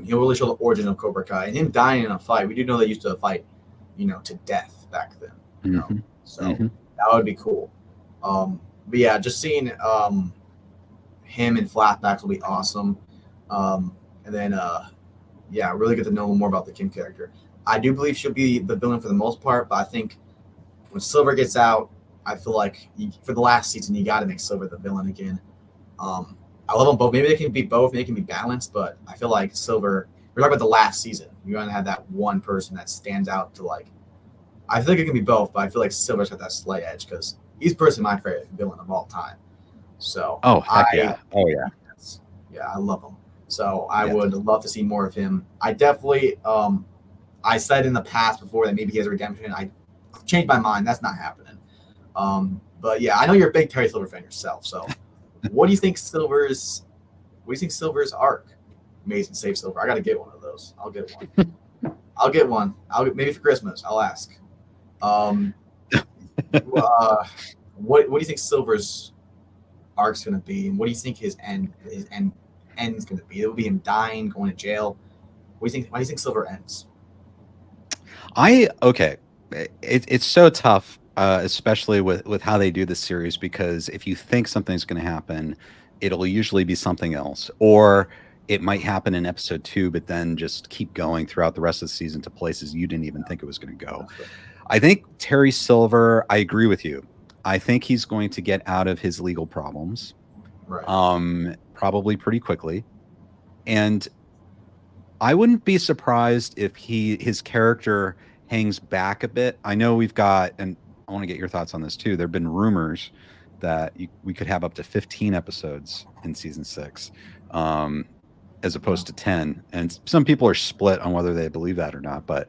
he'll really show the origin of Cobra Kai and him dying in a fight. We do know they used to fight, to death back then. So that would be cool. But yeah, just seeing him in flashbacks will be awesome. And then really get to know more about the Kim character. I do believe she'll be the villain for the most part, but I think when Silver gets out, I feel like for the last season you got to make Silver the villain again. I love them both. Maybe they can be both. Maybe they can be balanced, but I feel like Silver. We're talking about the last season. You're gonna have that one person that stands out to like. I feel like it can be both, but I feel like Silver's got that slight edge because he's personally my favorite villain of all time. So yeah. I love him. So I would love to see more of him. I definitely I said in the past before that maybe he has a redemption. I changed my mind. That's not happening. But yeah, I know you're a big Terry Silver fan yourself. So what do you think Silver's arc? Amazing Save Silver. I gotta get one of those. I'll get one. I'll get one. Maybe for Christmas. I'll ask. What do you think Silver's arc's gonna be, and what do you think his end's gonna be? It'll be him dying, going to jail. What do you think? Why do you think Silver ends? It's so tough, especially with how they do this series, because if you think something's going to happen, it'll usually be something else, or it might happen in episode 2, but then just keep going throughout the rest of the season to places you didn't even think it was going to go. I think Terry Silver, I agree with you. I think he's going to get out of his legal problems, probably pretty quickly. And I wouldn't be surprised if his character hangs back a bit. I know we've got, and I want to get your thoughts on this too. There've been rumors that we could have up to 15 episodes in season 6. as opposed to 10. And some people are split on whether they believe that or not, but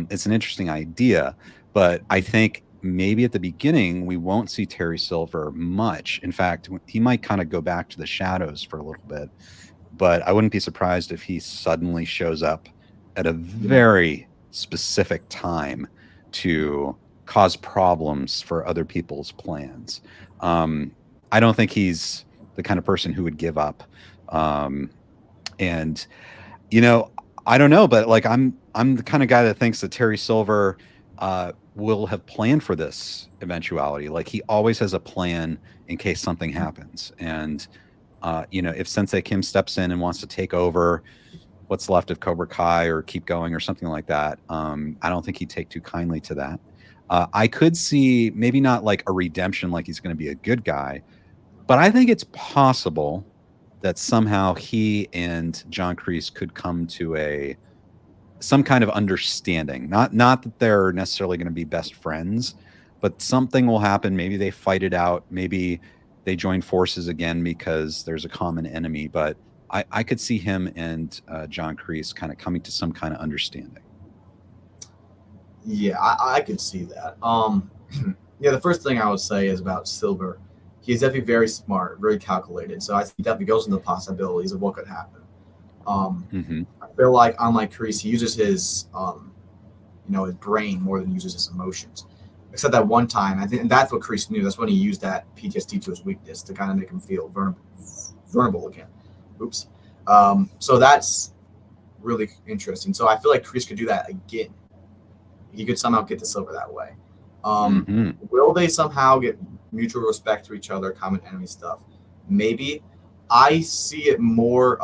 it's an interesting idea. But I think maybe at the beginning, we won't see Terry Silver much. In fact, he might kind of go back to the shadows for a little bit, but I wouldn't be surprised if he suddenly shows up at a very specific time to cause problems for other people's plans. I don't think he's the kind of person who would give up. And you know, I don't know, but like I'm the kind of guy that thinks that Terry Silver will have planned for this eventuality. Like he always has a plan in case something happens. And you know, if Sensei Kim steps in and wants to take over what's left of Cobra Kai or keep going or something like that, I don't think he'd take too kindly to that. I could see maybe not like a redemption, like he's going to be a good guy, but I think it's possible that somehow he and John Kreese could come to some kind of understanding. Not that they're necessarily going to be best friends, but something will happen. Maybe they fight it out. Maybe they join forces again because there's a common enemy. But I could see him and John Kreese kind of coming to some kind of understanding. Yeah, I could see that. Yeah, the first thing I would say is about Silver. He's definitely very smart, very calculated. So I think he definitely goes into the possibilities of what could happen. I feel like unlike Kreese, he uses his his brain more than he uses his emotions. Except that one time, I think, and that's what Kreese knew. That's when he used that PTSD to his weakness to kind of make him feel vulnerable again. Oops. So that's really interesting. So I feel like Kreese could do that again. He could somehow get to Silver that way. Will they somehow get mutual respect to each other, common enemy stuff? Maybe. I see it more.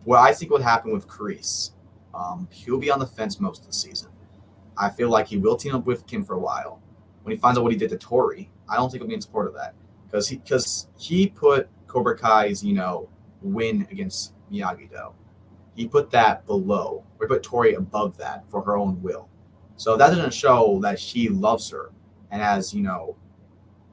What I think would happen with Kreese, he'll be on the fence most of the season. I feel like he will team up with Kim for a while. When he finds out what he did to Tori, I don't think he'll be in support of that because he put Cobra Kai's win against Miyagi-Do. He put that below, or put Tori above that for her own will. So that doesn't show that she loves her and has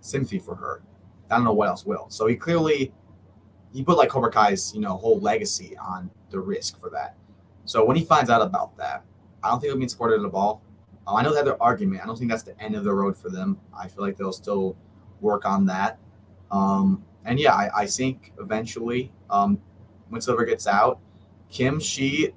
sympathy for her. I don't know what else will. So he put like Cobra Kai's whole legacy on the risk for that. So when he finds out about that, I don't think he'll be supported at all. I know they have their argument. I don't think that's the end of the road for them. I feel like they'll still work on that. And yeah, I think eventually, when Silver gets out, Kim, she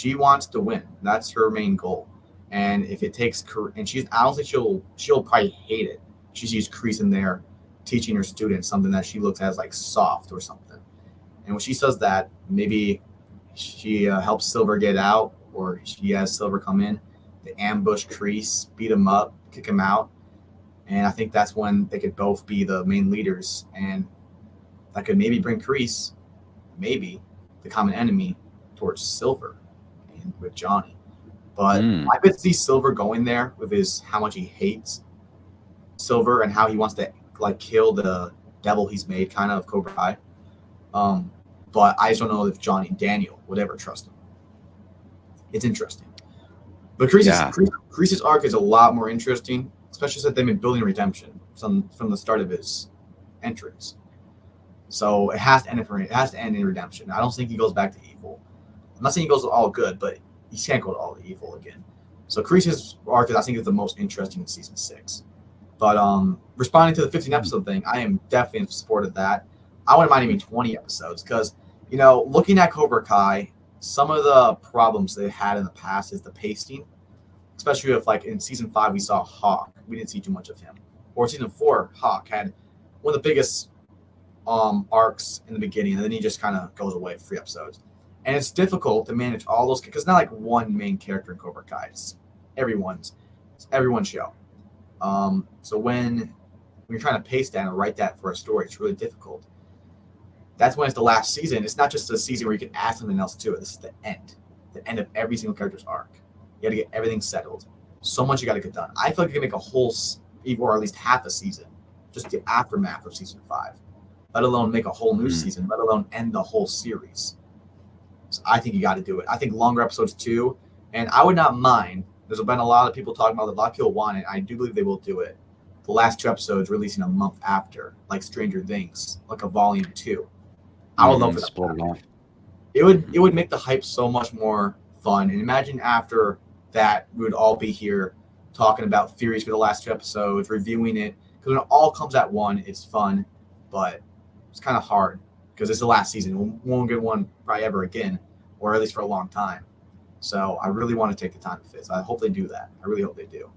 wants to win. That's her main goal. And if it takes, and I don't think she'll probably hate it. She sees Kreese in there teaching her students something that she looks at as like soft or something. And when she says that, maybe she helps Silver get out, or she has Silver come in, they ambush Kreese, beat him up, kick him out. And I think that's when they could both be the main leaders. And that could maybe bring Kreese, maybe the common enemy, towards Silver and with Johnny. But I could see Silver going there with how much he hates Silver and how he wants to like kill the devil he's made, kind of Cobra Kai. But I just don't know if Johnny and Daniel would ever trust him. It's interesting. But Kreese's arc is a lot more interesting, especially since they've been building redemption from the start of his entrance. So it has to end in redemption. I don't think he goes back to evil. I'm not saying he goes to all good, but he can't go to all the evil again. So Kreese's arc, I think, is the most interesting in season 6. But responding to the 15 episode thing, I am definitely in support of that. I wouldn't mind even 20 episodes because, looking at Cobra Kai, some of the problems they had in the past is the pacing, especially if like in season 5 we saw Hawk. We didn't see too much of him. Or season 4, Hawk had one of the biggest arcs in the beginning, and then he just kind of goes away for 3 episodes. And it's difficult to manage all those because it's not like one main character in Cobra Kai. It's everyone's show. So when you're trying to pace that and write that for a story, it's really difficult. That's when it's the last season. It's not just a season where you can add something else to it. This is the end of every single character's arc. You got to get everything settled. So much you got to get done. I feel like you can make a whole, or at least half a season, just the aftermath of season 5. Let alone make a whole new season. Let alone end the whole series. So I think you got to do it. I think longer episodes too. And I would not mind. There's been a lot of people talking about the Lock Hill want it. I do believe they will do it. The last 2 episodes releasing a month after, like Stranger Things, like a volume 2. I would love for that. it would make the hype so much more fun. And imagine after that, we would all be here talking about theories for the last 2 episodes, reviewing it. Because when it all comes at one, it's fun, but it's kind of hard because it's the last season. We won't get one probably ever again, or at least for a long time. So I really want to take the time to fit. So I hope they do that. I really hope they do.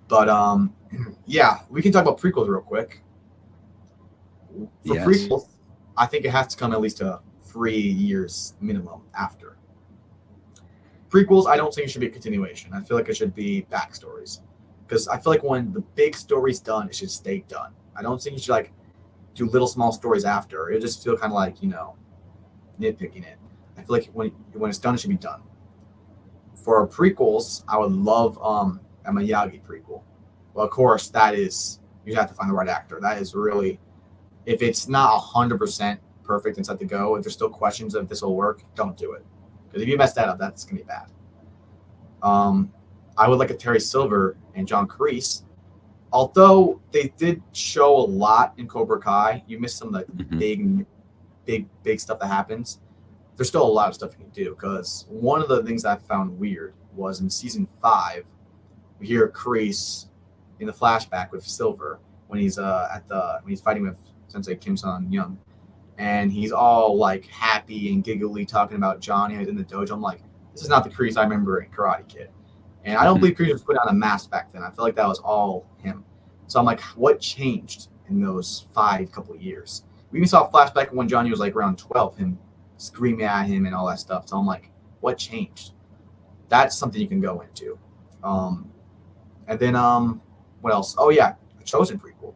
But yeah, we can talk about prequels real quick. For prequels, I think it has to come at least 3 years minimum after. Prequels, I don't think it should be a continuation. I feel like it should be backstories. Because I feel like when the big story's done, it should stay done. I don't think you should like do little small stories after. It just feel kind of like, nitpicking it. I feel like when it's done, it should be done. For prequels, I would love a Miyagi prequel. Well, of course, you have to find the right actor. That is really, if it's not 100% perfect and set to go, if there's still questions if this will work, don't do it. Because if you mess that up, that's going to be bad. I would like a Terry Silver and John Kreese. Although they did show a lot in Cobra Kai, you missed some of the big stuff that happens. There's still a lot of stuff you can do. Because one of the things I found weird was in season 5, we hear Kreese in the flashback with Silver when he's when he's fighting with Sensei Kim Sun Young, and he's all like happy and giggly talking about Johnny in the dojo. I'm like, this is not the Kreese I remember in Karate Kid. And I don't believe Kreese was put on a mask back then. I feel like that was all him. So I'm like, what changed in those couple of years? We even saw a flashback when Johnny was like around 12, him screaming at him and all that stuff. So I'm like, what changed? That's something you can go into. And then what else? Oh yeah, a Chosen prequel.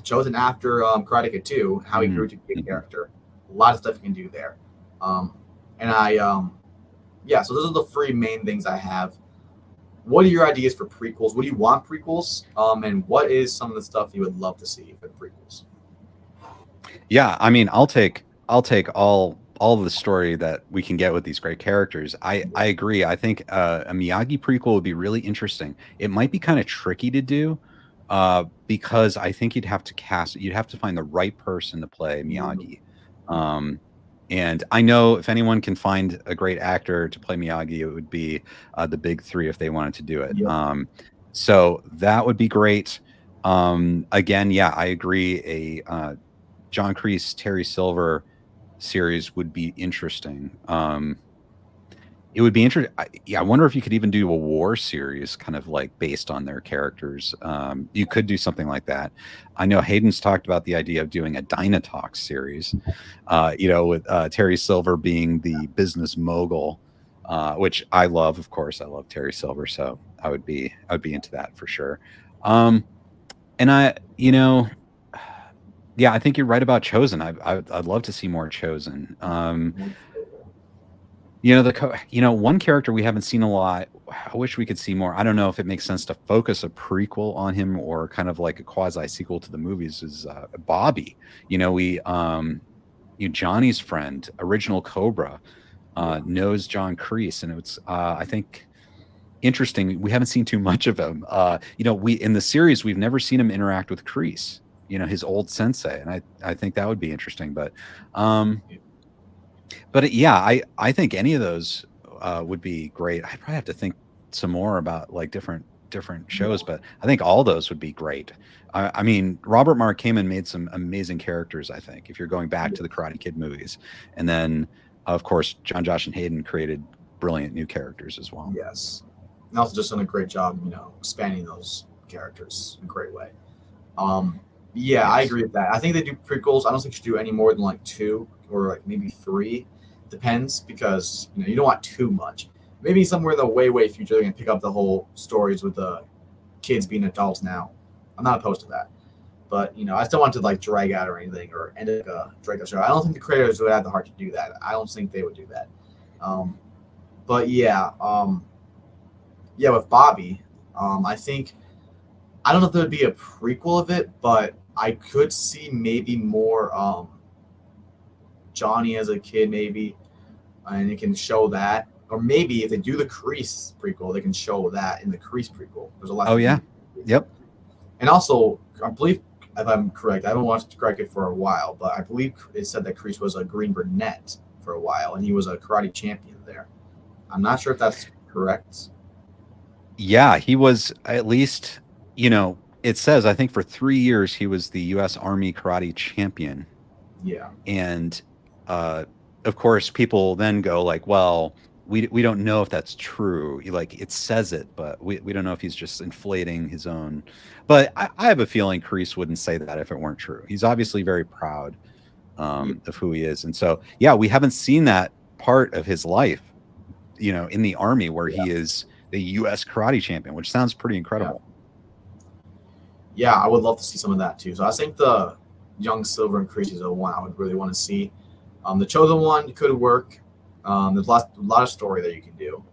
Chosen after Karate Kid 2, how he grew to be a character. A lot of stuff you can do there. So those are the 3 main things I have. What are your ideas for prequels? What do you want prequels? And what is some of the stuff you would love to see for the prequels? Yeah, I mean, I'll take all of the story that we can get with these great characters. I agree. I think a Miyagi prequel would be really interesting. It might be kind of tricky to do because I think you'd have to find the right person to play Miyagi. And I know if anyone can find a great actor to play Miyagi, it would be the big 3 if they wanted to do it. Yep. So that would be great. Again, yeah, I agree. A John Kreese, Terry Silver series would be interesting. It would be interesting. I wonder if you could even do a war series kind of like based on their characters. You could do something like that. I know Hayden's talked about the idea of doing a Dynatox series, with Terry Silver being the business mogul, which I love. Of course, I love Terry Silver. So I would be into that for sure. And I think you're right about Chosen. I'd love to see more Chosen. One character we haven't seen a lot, I wish we could see more. I don't know if it makes sense to focus a prequel on him or kind of like a quasi sequel to the movies, is Bobby. Johnny's friend, original Cobra, knows John Kreese, and it's I think interesting. We haven't seen too much of him. We in the series we've never seen him interact with Kreese, his old sensei, and I think that would be interesting. But I think any of those would be great. I probably have to think some more about like different shows, but I think all those would be great. I mean, Robert Mark Kamen made some amazing characters, I think, if you're going back to the Karate Kid movies. And then, of course, John, Josh, and Hayden created brilliant new characters as well. Yes. And also just done a great job, expanding those characters in a great way. Yes. I agree with that. I think they do prequels. I don't think you should do any more than like 2 or like maybe 3. Depends, because you don't want too much. Maybe somewhere in the way future they're gonna pick up the whole stories with the kids being adults now. I'm not opposed to that, but I still want to like drag out or anything or end up drag the show. I don't think the creators would have the heart to do that. I don't think they would do that. With Bobby, I think I don't know if there would be a prequel of it, but I could see maybe more Johnny as a kid, maybe, and it can show that. Or maybe if they do the Kreese prequel, they can show that in the Kreese prequel. There's a lot. Oh yeah, yep. And also, I believe, if I'm correct, I haven't watched Karate Kid for a while, but I believe it said that Kreese was a green brunette for a while, and he was a karate champion there. I'm not sure if that's correct. Yeah, he was at least, it says, I think for 3 years, he was the U.S. Army karate champion. Yeah. And of course, people then go like, well, we don't know if that's true. Like it says it, but we don't know if he's just inflating his own. But I have a feeling Kreese wouldn't say that if it weren't true. He's obviously very proud Yeah. of who he is. And so, yeah, we haven't seen that part of his life, in the Army where he is the U.S. karate champion, which sounds pretty incredible. Yeah, I would love to see some of that too. So I think the Young Silver and Kreese is the one I would really want to see. The Chosen One could work. There's a lot of story that you can do.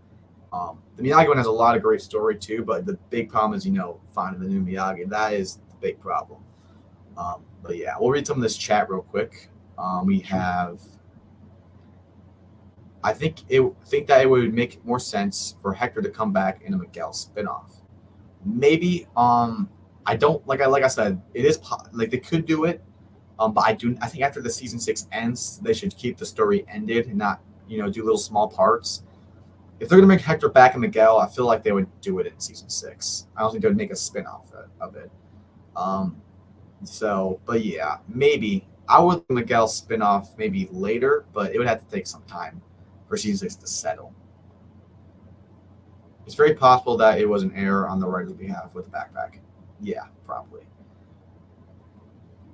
The Miyagi one has a lot of great story too, but the big problem is, finding the new Miyagi. That is the big problem. But yeah, we'll read some of this chat real quick. We have. I think that it would make more sense for Hector to come back in a Miguel spinoff. Maybe. I don't like I said, it is like they could do it. But I think after the season 6 ends, they should keep the story ended and not, do little small parts. If they're gonna make Hector back and Miguel, I feel like they would do it in season 6. I don't think they would make a spin-off of it. But yeah, maybe I would Miguel spin-off maybe later, but it would have to take some time for season 6 to settle. It's very possible that it was an error on the writer's behalf with the backpack. Yeah, probably.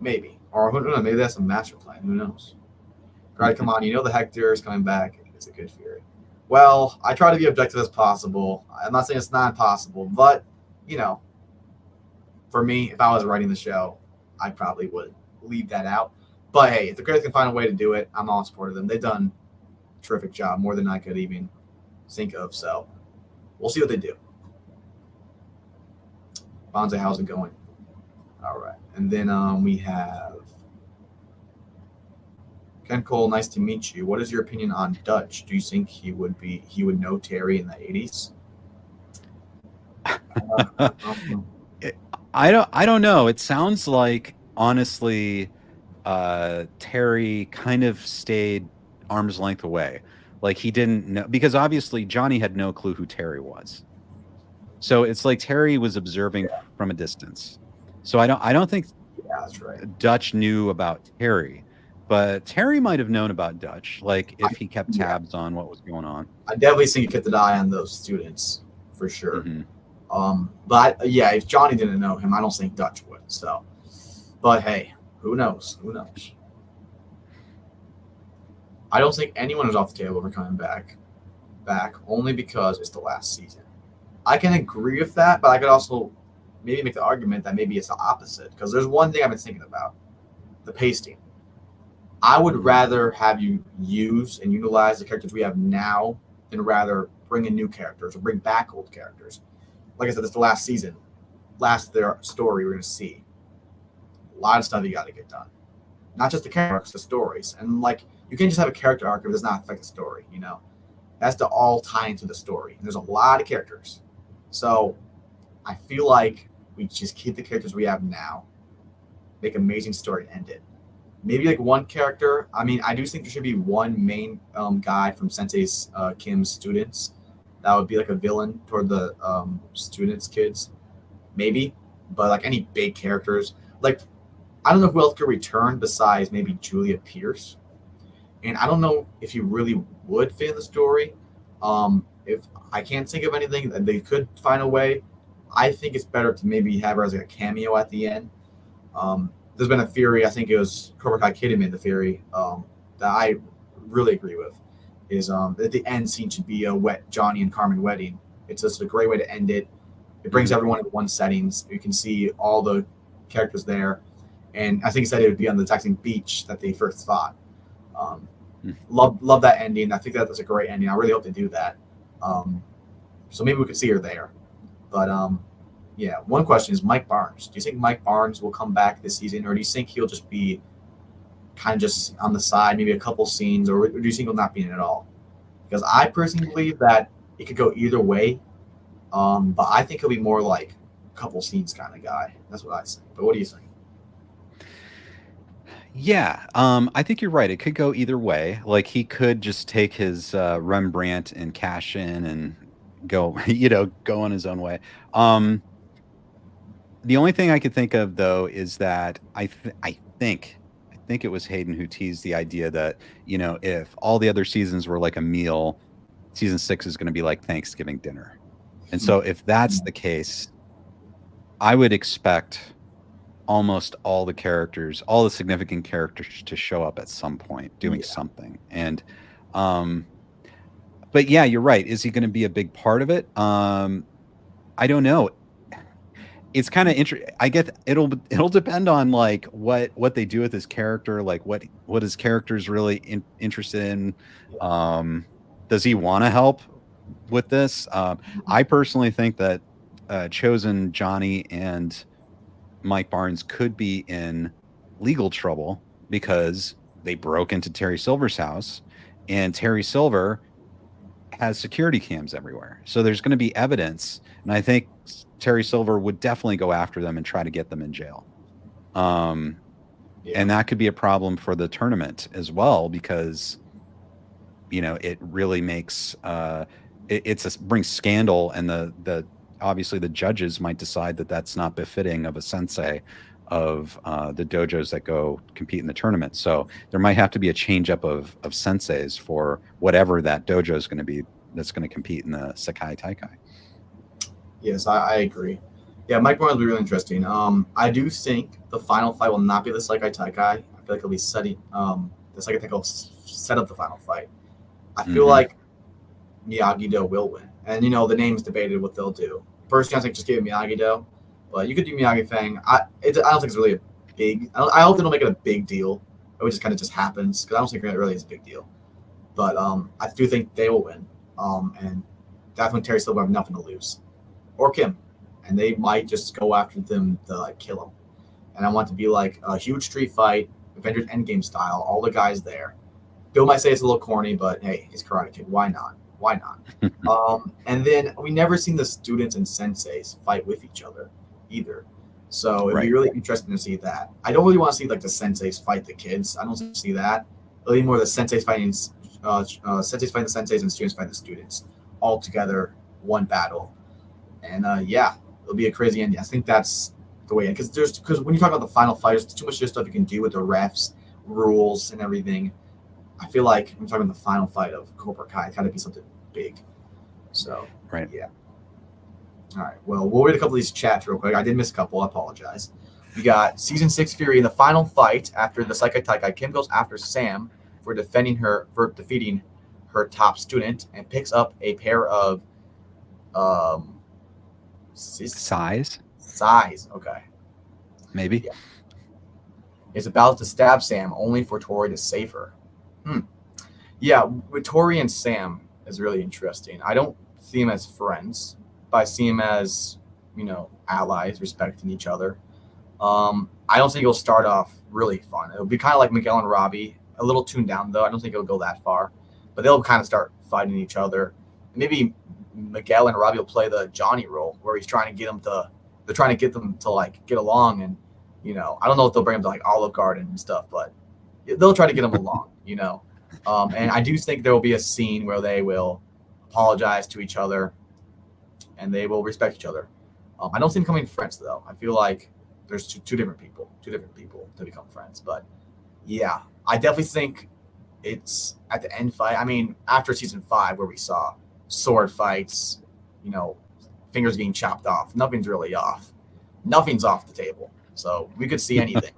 Maybe. Or who knows, maybe that's a master plan. Who knows? Right, come on. The Hector is coming back. It's a good theory. Well, I try to be objective as possible. I'm not saying it's not possible, but, for me, if I was writing the show, I probably would leave that out. But hey, if the creators can find a way to do it, I'm all in support of them. They've done a terrific job, more than I could even think of. So we'll see what they do. Bonze, how's it going? All right. And then we have Ken Cole, nice to meet you. What is your opinion on Dutch? Do you think he would know Terry in the 80s? I don't know. It sounds like, honestly, Terry kind of stayed arm's length away. Like he didn't know, because obviously Johnny had no clue who Terry was. So it's like Terry was observing from a distance. So I don't think that's right. Dutch knew about Terry, but Terry might have known about Dutch, like if he kept tabs on what was going on. I definitely think he kept an eye on those students for sure. Mm-hmm. But if Johnny didn't know him, I don't think Dutch would. So, but hey, who knows? Who knows? I don't think anyone is off the table for coming back only because it's the last season. I can agree with that, but I could also maybe make the argument that maybe it's the opposite, because there's one thing I've been thinking about: the pasting. I would rather have you use and utilize the characters we have now than rather bring in new characters or bring back old characters. Like I said, it's the last season, their story we're going to see. A lot of stuff you got to get done. Not just the characters, the stories. And you can't just have a character arc if it does not affect the story, It has to all tie into the story. And there's a lot of characters. So I feel like we just keep the characters we have now, make an amazing story, and end it. Maybe one character. I mean, I do think there should be one main guy from Sensei Kim's students. That would be a villain toward the students' kids. Maybe. But any big characters. I don't know who else could return besides maybe Julia Pierce. And I don't know if he really would fit in the story. If I can't think of anything, that they could find a way. I think it's better to maybe have her as a cameo at the end. There's been a theory, I think it was Cobra Kai Kid made the theory that I really agree with, is that the end scene should be a wet Johnny and Carmen wedding. It's just a great way to end it. It brings everyone into one settings. You can see all the characters there. And I think he said it would be on the taxing beach that they first fought. Love that ending. I think that's a great ending. I really hope they do that. So maybe we could see her there. But one question is Mike Barnes. Do you think Mike Barnes will come back this season, or do you think he'll just be kind of just on the side, maybe a couple scenes, or do you think he'll not be in it at all? Because I personally believe that it could go either way. But I think he'll be more like a couple scenes kind of guy. That's what I think. But what do you think? Yeah, I think you're right. It could go either way. Like he could just take his Rembrandt and cash in and go, go on his own way. Um, the only thing I could think of though is that I think it was Hayden who teased the idea that if all the other seasons were like a meal, season 6 is going to be like Thanksgiving dinner. And so if that's the case, I would expect almost all the characters, all the significant characters to show up at some point doing Yeah. something. And um but yeah, you're right. Is he going to be a big part of it? I don't know. It's kind of interesting. I get it'll depend on like what they do with his character, like what his character is really interested in. Yeah. Does he want to help with this? I personally think that Chosen, Johnny, and Mike Barnes could be in legal trouble because they broke into Terry Silver's house, and Terry Silver has security cams everywhere. So there's going to be evidence, and I think Terry Silver would definitely go after them and try to get them in jail. Yeah. And that could be a problem for the tournament as well because it really makes brings scandal, and the obviously the judges might decide that that's not befitting of a sensei of the dojos that go compete in the tournament. So there might have to be a change up of senseis for whatever that dojo is going to be that's going to compete in the Sekai Taikai. Yes, I agree. Yeah, Mike Barnes will be really interesting. I do think the final fight will not be the Sekai Taikai. I feel like it'll be setting the Sekai Taikai will set up the final fight. I feel like Miyagi-Do will win. And, the name's debated what they'll do. Personally, I think just give it Miyagi-Do. But you could do Miyagi-Fang. I don't think it's really a big – I hope they don't make it a big deal. It just kind of just happens because I don't think it really is a big deal. But I do think they will win. And that's when Terry Silver have nothing to lose. Or Kim. And they might just go after them to kill him. And I want it to be like a huge street fight, Avengers Endgame style, all the guys there. Bill might say it's a little corny, but hey, he's Karate Kid. Why not? Why not? And then we never seen the students and senseis fight with each other either. So it'd be really interesting to see that. I don't really want to see like the senseis fight the kids. I don't see that. It'll be more the senseis fighting senseis fighting the senseis and students fighting the students all together, one battle. And it'll be a crazy ending. I think that's the way. Because when you talk about the final fight, there's too much stuff you can do with the refs, rules, and everything. I feel like I'm talking about the final fight of Cobra Kai. It's got to be something big. So, yeah. All right. Well, we'll read a couple of these chats real quick. I did miss a couple. I apologize. We got Season 6 Fury in the final fight after the Sekai Taikai. Kim goes after Sam for defeating her top student and picks up a pair of size. Okay. Maybe. Yeah. Is about to stab Sam only for Tori to save her. Yeah, with Tori and Sam is really interesting. I don't see them as friends, but I see them as, allies, respecting each other. I don't think it'll start off really fun. It'll be kind of like Miguel and Robbie, a little tuned down, though. I don't think it'll go that far. But they'll kind of start fighting each other. Maybe Miguel and Robbie will play the Johnny role, where he's trying to get them to – they're trying to get them to, get along. And, I don't know if they'll bring them to, Olive Garden and stuff, but they'll try to get them along, And I do think there will be a scene where they will apologize to each other and they will respect each other. I don't see them becoming friends, though. I feel like there's two different people to become friends. But, yeah, I definitely think it's at the end fight. I mean, after Season 5 where we saw sword fights, fingers getting chopped off, nothing's really off. Nothing's off the table. So we could see anything.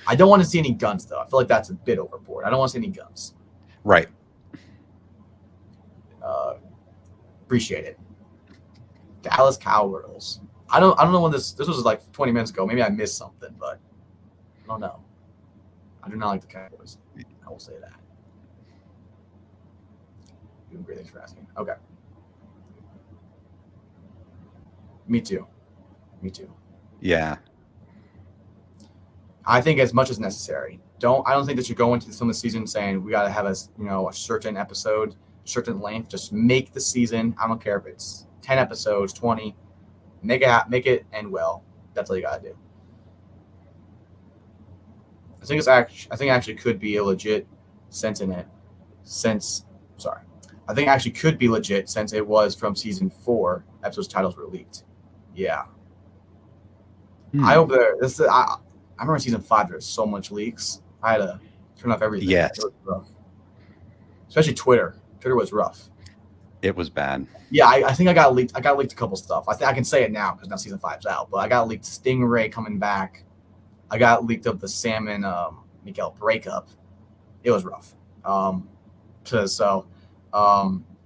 I don't want to see any guns, though. I feel like that's a bit overboard. I don't want to see any guns. Right. Appreciate it. Dallas Cowgirls. I don't know when this was 20 minutes ago. Maybe I missed something, but I don't know. I do not like the Cowboys. I will say that. Doing great. Thanks for asking. Okay. Me too. Yeah. I think as much as necessary. I don't think that you go into some of the season saying we got to have a certain episode, certain length. Just make the season. I don't care if it's 10 episodes, 20. Make it end well. That's all you got to do. I think actually could be a legit sense in it. Since sorry, I think actually could be legit since it was from season 4. Episodes titles were leaked. Yeah, I hope there. I remember season 5. There was so much leaks. I had to turn off everything. It Yes, was rough. Especially Twitter. Twitter was rough. it was bad. Yeah, I think I got leaked. I got leaked a couple stuff. I think I can say it now because now season 5's out. But I got leaked Stingray coming back. I got leaked of the Salmon Miguel breakup. It was rough. So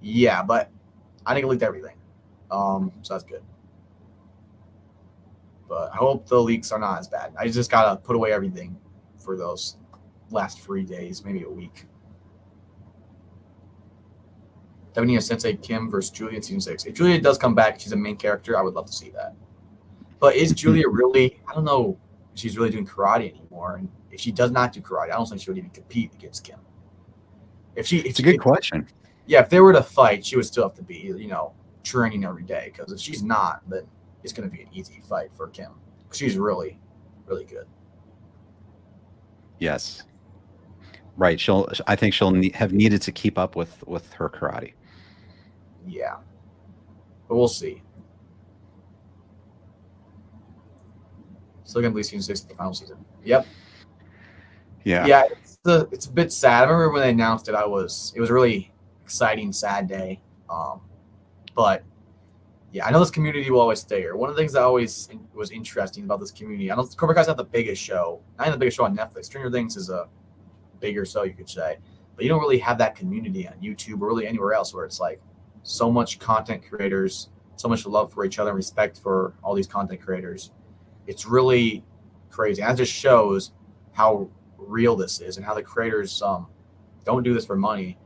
yeah, but I didn't get leaked everything. So that's good. But I hope the leaks are not as bad. I just gotta put away everything for those last 3 days, maybe a week. Devinina Sensei Kim versus Julia in season 6. If Julia does come back, she's a main character. I would love to see that. But is Julia really? I don't know if she's really doing karate anymore. And if she does not do karate, I don't think she would even compete against Kim. It's a good question. Yeah, if they were to fight, she would still have to be, training every day. Because if she's not, then it's going to be an easy fight for Kim. She's really, really good. Yes, right. I think she'll have needed to keep up with her karate. Yeah, but we'll see. Still gonna believe season 6 is the final season. Yep. Yeah. It's a bit sad. I remember when they announced it. It was a really exciting, sad day. But yeah, I know this community will always stay here. One of the things that always was interesting about this community, I know Cobra Kai's not the biggest show, not even the biggest show on Netflix. Stranger Things is a bigger show, you could say, but you don't really have that community on YouTube or really anywhere else where it's like so much content creators, so much love for each other, and respect for all these content creators. It's really crazy. And that just shows how real this is and how the creators don't do this for money.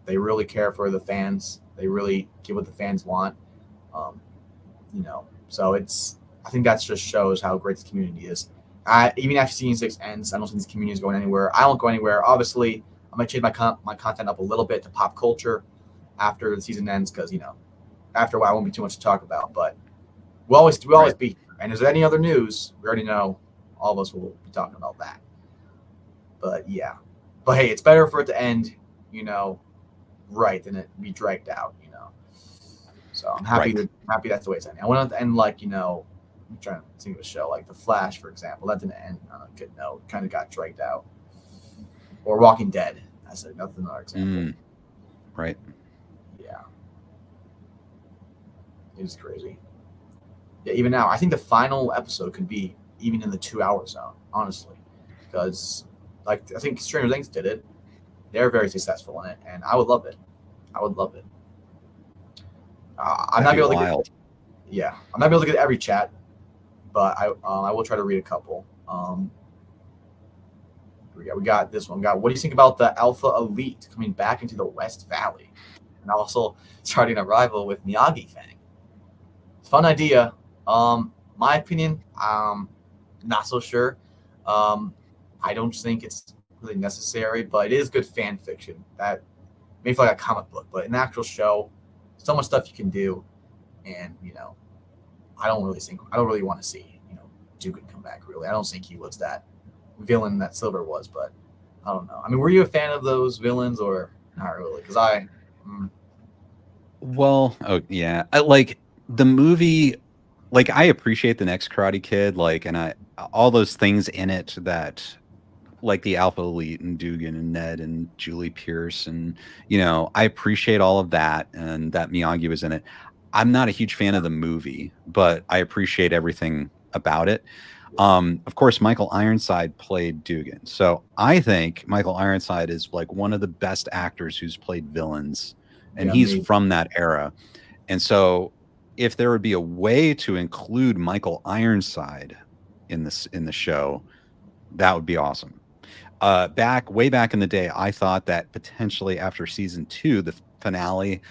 They really care for the fans. They really give what the fans want. So I think that just shows how great this community is. Even after season 6 ends, I don't think this community is going anywhere. I won't go anywhere. Obviously, I might change my content up a little bit to pop culture after the season ends because after a while, it won't be too much to talk about. But we'll always be here. And is there any other news? We already know all of us will be talking about that. But yeah, but hey, it's better for it to end, right than it be dragged out, So I'm happy happy that's the way it's ending. I want it to end like, I'm trying to think of a show like The Flash, for example. That didn't end on a good note. Kind of got dragged out. Or Walking Dead. That's another example. Right. Yeah. It's crazy. Yeah, even now, I think the final episode could be even in the 2-hour zone, honestly. Because, I think Stranger Things did it. They're very successful in it, and I would love it. I'm not able to I'm not able to get every chat, but I will try to read a couple. We got this one. What do you think about the Alpha Elite coming back into the West Valley, and also starting a rival with Miyagi Fang? Fun idea. My opinion, not so sure. I don't think it's really necessary, but it is good fan fiction. That maybe like a comic book, but an actual show, so much stuff you can do, and I don't really want to see Dugan come back. Really, I don't think he was that villain that Silver was, but I don't know. I mean, were you a fan of those villains or not really? Because Well, oh yeah, I like the movie. Like I appreciate the next Karate Kid, and all those things in it that, like the Alpha Elite and Dugan and Ned and Julie Pierce, and I appreciate all of that, and that Miyagi was in it. I'm not a huge fan of the movie, but I appreciate everything about it. Of course, Michael Ironside played Dugan, so I think Michael Ironside is like one of the best actors who's played villains, and he's from that era. And so, if there would be a way to include Michael Ironside in the show, that would be awesome. Way back in the day, I thought that potentially after season 2, the finale,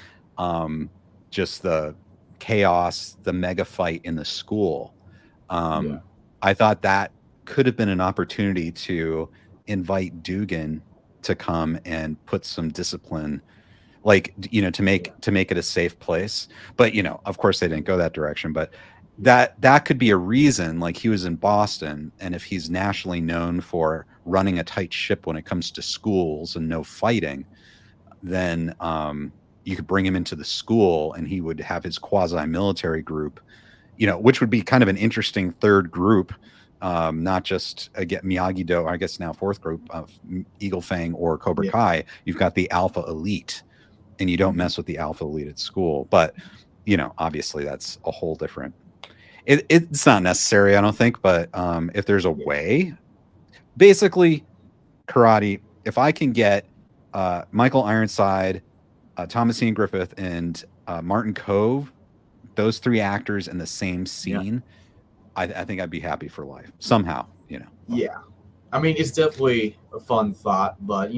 just the chaos, the mega fight in the school, I thought that could have been an opportunity to invite Dugan to come and put some discipline, to make it a safe place. But of course they didn't go that direction. But that could be a reason. Like, he was in Boston, and if he's nationally known for running a tight ship when it comes to schools and no fighting, then you could bring him into the school and he would have his quasi-military group, which would be kind of an interesting third group. Not just get Miyagi-Do, I guess now fourth group of Eagle Fang or Cobra Yeah. Kai. You've got the Alpha Elite, and you don't mess with the Alpha Elite at school. But obviously that's a whole different. It's not necessary, I don't think. But if there's a way, basically, karate. If I can get Michael Ironside, Thomasine Griffith, and Martin Cove, those three actors in the same scene, I think I'd be happy for life somehow. Yeah, I mean, it's definitely a fun thought, but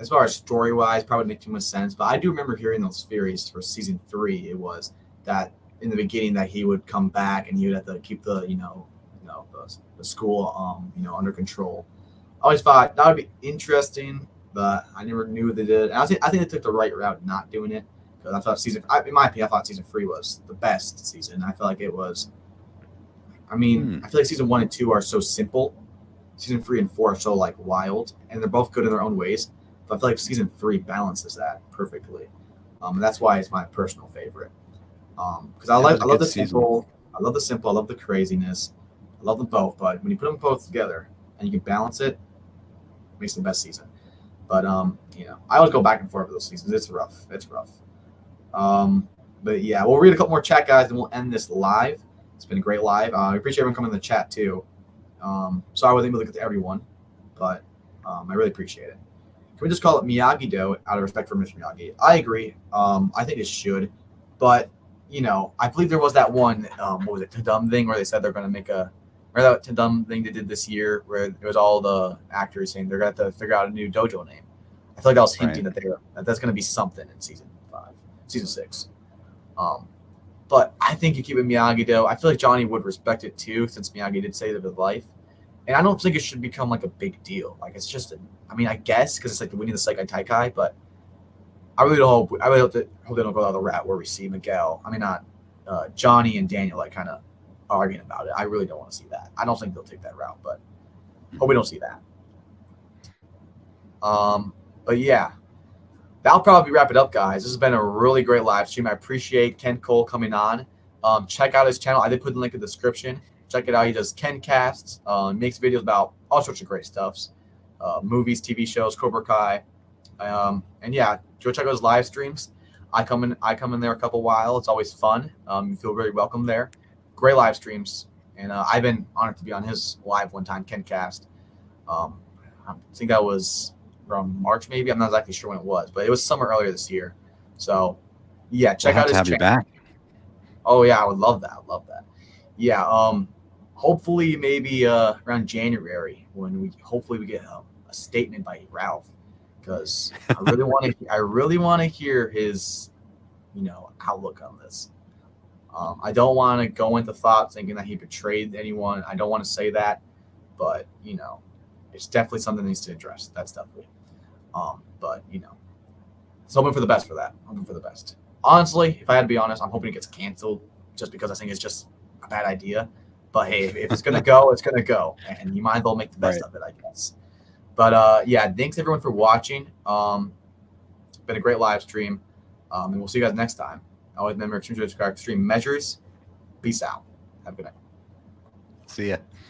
as far as story wise, probably make too much sense. But I do remember hearing those theories for season 3. It was that in the beginning that he would come back and he would have to keep the the school under control. I always thought that would be interesting, but I never knew they did. And I think they took the right route not doing it, because I thought in my opinion, I thought season 3 was the best season. I feel like it was. I mean, I feel like season 1 and 2 are so simple. Season 3 and 4 are so wild, and they're both good in their own ways. But I feel like season 3 balances that perfectly. And that's why it's my personal favorite. Because I love the simple, I love the craziness, I love them both. But when you put them both together and you can balance it, it makes the best season. But I always go back and forth with those seasons. It's rough. But yeah, we'll read a couple more chat, guys, and we'll end this live. It's been a great live. I appreciate everyone coming in the chat too. Sorry I wasn't able to get to everyone, but I really appreciate it. Can we just call it Miyagi-Do out of respect for Mr. Miyagi? I agree. I think it should, but I believe there was that one. What was it, Tadum thing, where they said they're going to make a. Remember that Tadum thing they did this year, where it was all the actors saying they're going to have to figure out a new dojo name. I feel like that was hinting that that's going to be something in season 6. But I think you keep it Miyagi-Do. I feel like Johnny would respect it too, since Miyagi did save his life. And I don't think it should become a big deal. It's just, I guess, because it's winning the Seikai Taikai, but I really hope they don't go down the route where we see Miguel. Not Johnny and Daniel kind of arguing about it. I really don't want to see that. I don't think they'll take that route, but hope we don't see that. But yeah. That'll probably wrap it up, guys. This has been a really great live stream. I appreciate Ken Cole coming on. Check out his channel. I did put the link in the description. Check it out. He does Ken Casts. Makes videos about all sorts of great stuffs. Movies, TV shows, Cobra Kai. And yeah, go check out his live streams. I come in there a couple while. It's always fun. You feel very welcome there. Great live streams. And I've been honored to be on his live one time, Ken Cast. I think that was around March, maybe. I'm not exactly sure when it was, but it was summer earlier this year. So yeah, check out his channel. Back. Oh yeah, I would love that. Yeah. Hopefully maybe around January, when we get a statement by Ralph, because I really want to hear his outlook on this. I don't want to go into thoughts thinking that he betrayed anyone. I don't want to say that, but it's definitely something that needs to address. That's definitely. But so hoping for the best for that. Hoping for the best. Honestly, if I had to be honest, I'm hoping it gets canceled, just because I think it's just a bad idea. But hey, if it's gonna go, it's gonna go, and you might as well make the best of it, I guess. But yeah, thanks everyone for watching. It's been a great live stream, and we'll see you guys next time. Always remember, extreme measures. Peace out. Have a good night. See ya.